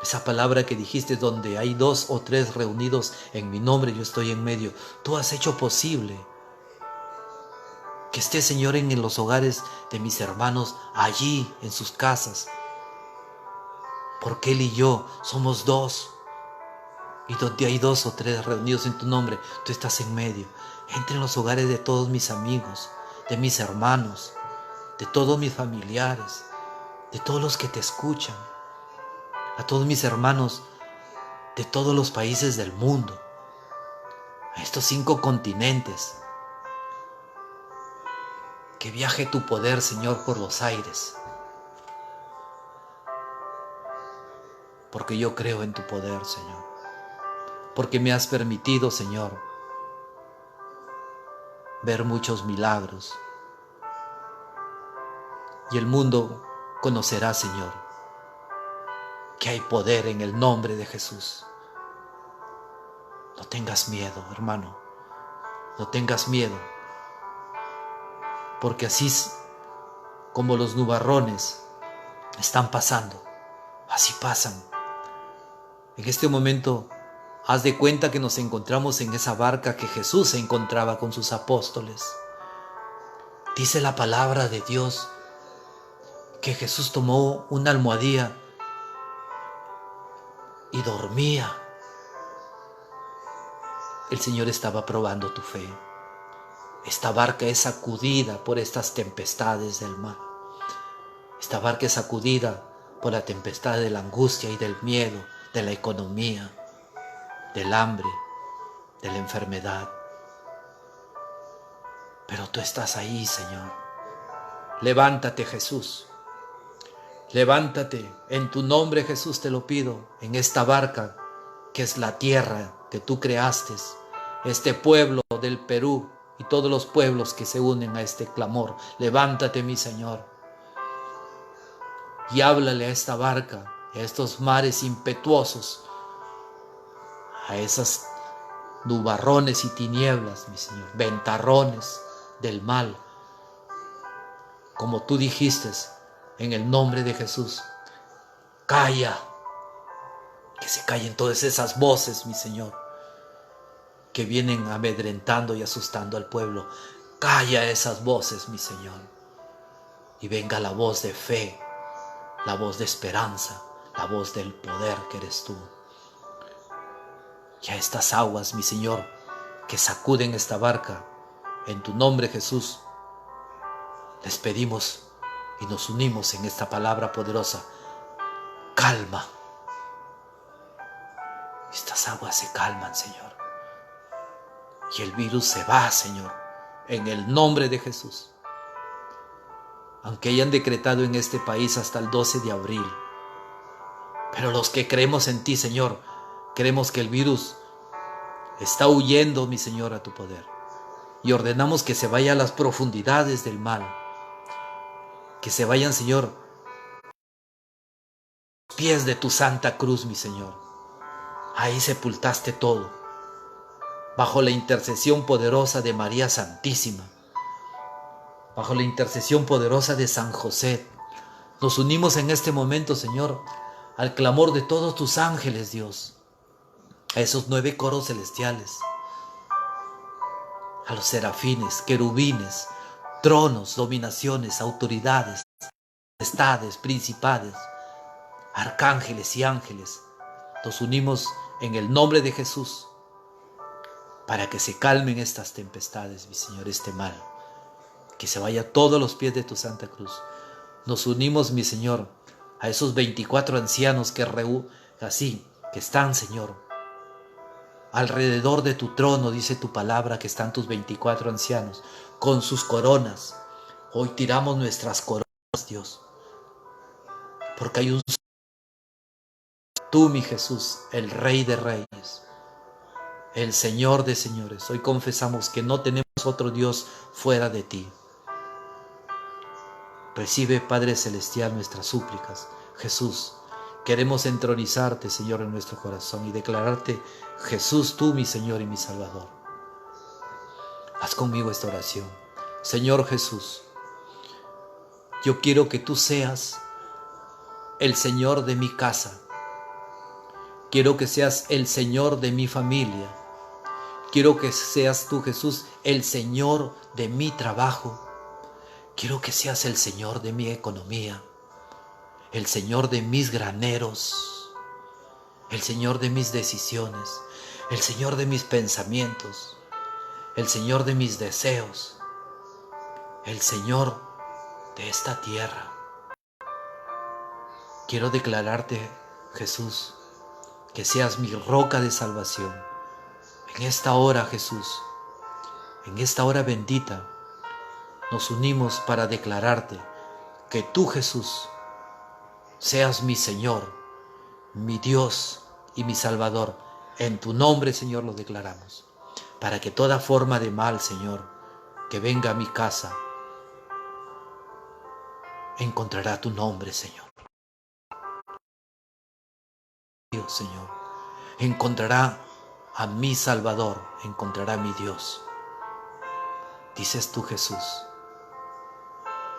S1: esa palabra que dijiste, donde hay 2 o 3 reunidos en mi nombre, yo estoy en medio. Tú has hecho posible que esté, Señor, en los hogares de mis hermanos, allí en sus casas, porque Él y yo somos 2. Y donde hay 2 o 3 reunidos en tu nombre, tú estás en medio. Entra en los hogares de todos mis amigos, de mis hermanos, de todos mis familiares, de todos los que te escuchan, a todos mis hermanos de todos los países del mundo, a estos 5 continentes. Que viaje tu poder, Señor, por los aires, porque yo creo en tu poder, Señor. Porque me has permitido, Señor, ver muchos milagros. Y el mundo conocerá, Señor, que hay poder en el nombre de Jesús. No tengas miedo, hermano. No tengas miedo. Porque así como los nubarrones están pasando, así pasan. En este momento, haz de cuenta que nos encontramos en esa barca que Jesús se encontraba con sus apóstoles. Dice la palabra de Dios que Jesús tomó una almohadilla y dormía. El Señor estaba probando tu fe. Esta barca es sacudida por estas tempestades del mar. Esta barca es sacudida por la tempestad de la angustia y del miedo, de la economía, del hambre, de la enfermedad. Pero tú estás ahí, Señor. Levántate, Jesús. Levántate, en tu nombre, Jesús, te lo pido, en esta barca que es la tierra que tú creaste, este pueblo del Perú y todos los pueblos que se unen a este clamor. Levántate, mi Señor, y háblale a esta barca, a estos mares impetuosos, a esas nubarrones y tinieblas, mi Señor, ventarrones del mal. Como tú dijiste, en el nombre de Jesús, calla, que se callen todas esas voces, mi Señor, que vienen amedrentando y asustando al pueblo. Calla esas voces, mi Señor, y venga la voz de fe, la voz de esperanza, la voz del poder que eres tú. Y a estas aguas, mi Señor, que sacuden esta barca, en tu nombre, Jesús, les pedimos y nos unimos en esta palabra poderosa. Calma. Estas aguas se calman, Señor. Y el virus se va, Señor, en el nombre de Jesús. Aunque hayan decretado en este país hasta el 12 de abril. Pero los que creemos en ti, Señor, creemos que el virus está huyendo, mi Señor, a tu poder. Y ordenamos que se vaya a las profundidades del mal, que se vayan, Señor, a los pies de tu santa cruz, mi Señor. Ahí sepultaste todo, bajo la intercesión poderosa de María Santísima, bajo la intercesión poderosa de San José. Nos unimos en este momento, Señor, al clamor de todos tus ángeles, Dios, a esos 9 coros celestiales, a los serafines, querubines, tronos, dominaciones, autoridades, potestades, principados, arcángeles y ángeles. Nos unimos en el nombre de Jesús para que se calmen estas tempestades, mi Señor, este mal, que se vaya a todos los pies de tu santa cruz. Nos unimos, mi Señor, a esos 24 ancianos que están, Señor, alrededor de tu trono. Dice tu palabra que están tus 24 ancianos con sus coronas. Hoy tiramos nuestras coronas, Dios, porque hay tú, mi Jesús, el Rey de Reyes, el Señor de señores. Hoy confesamos que no tenemos otro Dios fuera de ti. Recibe, Padre Celestial, nuestras súplicas. Jesús, queremos entronizarte, Señor, en nuestro corazón y declararte, Jesús, tú, mi Señor y mi Salvador. Haz conmigo esta oración. Señor Jesús, yo quiero que tú seas el Señor de mi casa. Quiero que seas el Señor de mi familia. Quiero que seas tú, Jesús, el Señor de mi trabajo. Quiero que seas el Señor de mi economía, el Señor de mis graneros, el Señor de mis decisiones, el Señor de mis pensamientos, el Señor de mis deseos, el Señor de esta tierra. Quiero declararte, Jesús, que seas mi roca de salvación. En esta hora, Jesús, en esta hora bendita, nos unimos para declararte que tú, Jesús, seas mi Señor, mi Dios y mi Salvador. En tu nombre, Señor, lo declaramos, para que toda forma de mal, Señor, que venga a mi casa, encontrará tu nombre, Señor. Dios, Señor, encontrará a mi Salvador, encontrará a mi Dios. Dices tú, Jesús,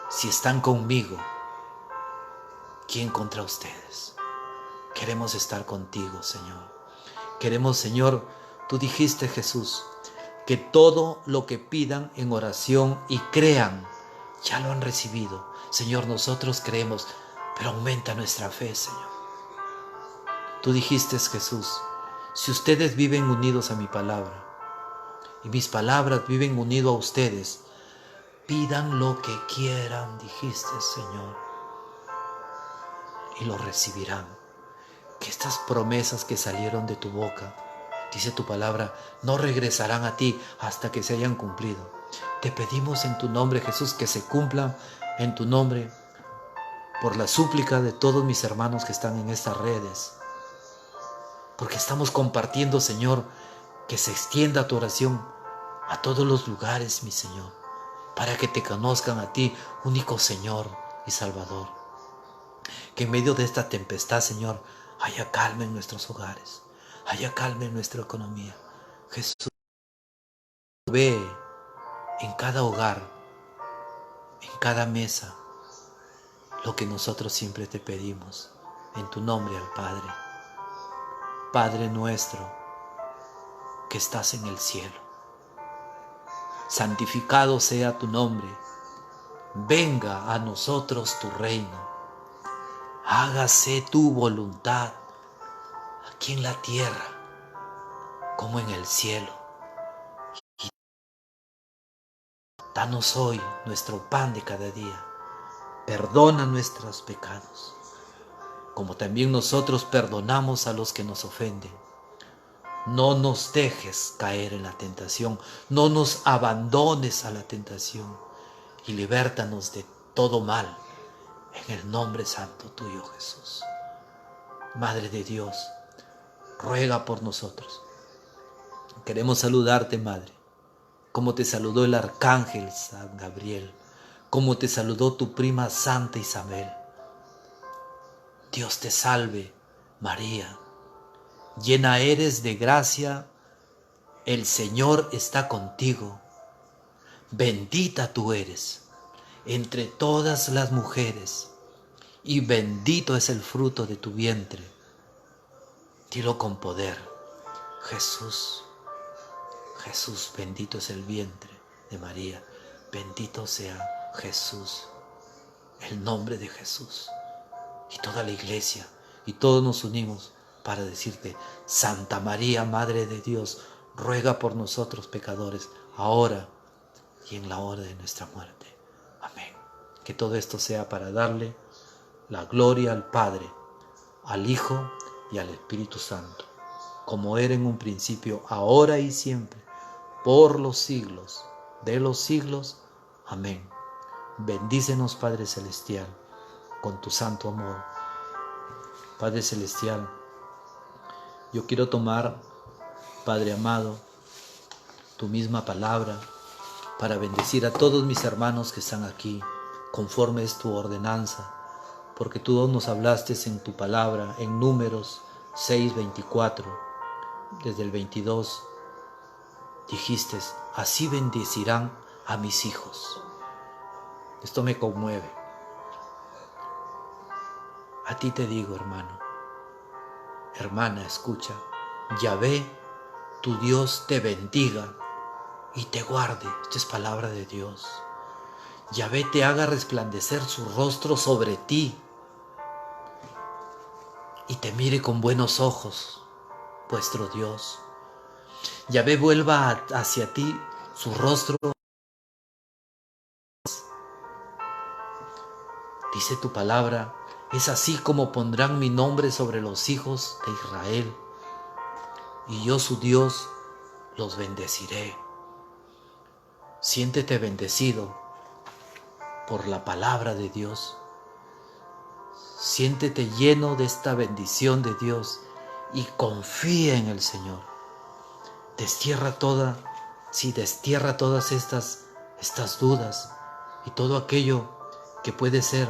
S1: si están conmigo, ¿quién contra ustedes? Queremos estar contigo, Señor. Queremos, Señor, tú dijiste, Jesús, que todo lo que pidan en oración y crean, ya lo han recibido. Señor, nosotros creemos, pero aumenta nuestra fe, Señor. Tú dijiste, Jesús, si ustedes viven unidos a mi palabra, y mis palabras viven unidos a ustedes, pidan lo que quieran, dijiste, Señor, y lo recibirán. Que estas promesas que salieron de tu boca, dice tu palabra, no regresarán a ti hasta que se hayan cumplido. Te pedimos en tu nombre, Jesús, que se cumplan en tu nombre, por la súplica de todos mis hermanos que están en estas redes, porque estamos compartiendo, Señor, que se extienda tu oración a todos los lugares, mi Señor, para que te conozcan a ti, único Señor y Salvador. Que en medio de esta tempestad, Señor, haya calma en nuestros hogares, haya calma en nuestra economía. Jesús, ve en cada hogar, en cada mesa, lo que nosotros siempre te pedimos, en tu nombre al Padre. Padre nuestro, que estás en el cielo, santificado sea tu nombre. Venga a nosotros tu reino. Hágase tu voluntad, aquí en la tierra como en el cielo. Y danos hoy nuestro pan de cada día. Perdona nuestros pecados, como también nosotros perdonamos a los que nos ofenden. No nos dejes caer en la tentación, no nos abandones a la tentación, y libértanos de todo mal, en el nombre santo tuyo, Jesús. Madre de Dios, ruega por nosotros. Queremos saludarte, Madre, como te saludó el arcángel San Gabriel, como te saludó tu prima Santa Isabel. Dios te salve, María, llena eres de gracia, el Señor está contigo. Bendita tú eres entre todas las mujeres, y bendito es el fruto de tu vientre. Dilo con poder: Jesús, Jesús, bendito es el vientre de María. Bendito sea Jesús, el nombre de Jesús. Y toda la iglesia y todos nos unimos para decirte: Santa María, Madre de Dios, ruega por nosotros pecadores, ahora y en la hora de nuestra muerte. Amén. Que todo esto sea para darle la gloria al Padre, al Hijo y al Espíritu Santo, como era en un principio, ahora y siempre, por los siglos de los siglos. Amén. Bendícenos, Padre Celestial, con tu santo amor. Padre Celestial, yo quiero tomar, Padre amado, tu misma palabra para bendecir a todos mis hermanos que están aquí, conforme es tu ordenanza, porque tú nos hablaste en tu palabra, en Números 6:24, desde el 22, dijiste: así bendecirán a mis hijos. Esto me conmueve. A ti te digo, hermano, hermana, escucha: Yahvé, tu Dios, te bendiga y te guarde. Esta es palabra de Dios. Yahvé te haga resplandecer su rostro sobre ti y te mire con buenos ojos, vuestro Dios. Yahvé vuelva hacia ti su rostro. Dice tu palabra: es así como pondrán mi nombre sobre los hijos de Israel, y yo, su Dios, los bendeciré. Siéntete bendecido por la palabra de Dios. Siéntete lleno de esta bendición de Dios y confía en el Señor. Destierra todas estas dudas y todo aquello que puede ser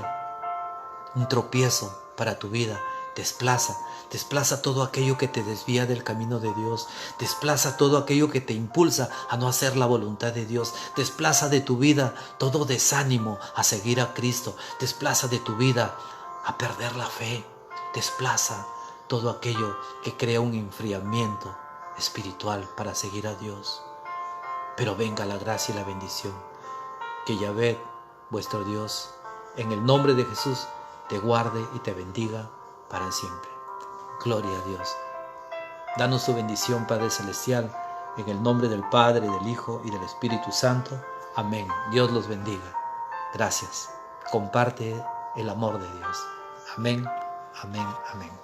S1: un tropiezo para tu vida. Desplaza todo aquello que te desvía del camino de Dios. Desplaza todo aquello que te impulsa a no hacer la voluntad de Dios. Desplaza de tu vida todo desánimo a seguir a Cristo. Desplaza de tu vida a perder la fe. Desplaza todo aquello que crea un enfriamiento espiritual para seguir a Dios. Pero venga la gracia y la bendición. Que Yahvé, vuestro Dios, en el nombre de Jesús, te guarde y te bendiga para siempre. Gloria a Dios. Danos tu bendición, Padre Celestial, en el nombre del Padre, del Hijo y del Espíritu Santo. Amén. Dios los bendiga. Gracias. Comparte el amor de Dios. Amén, amén, amén.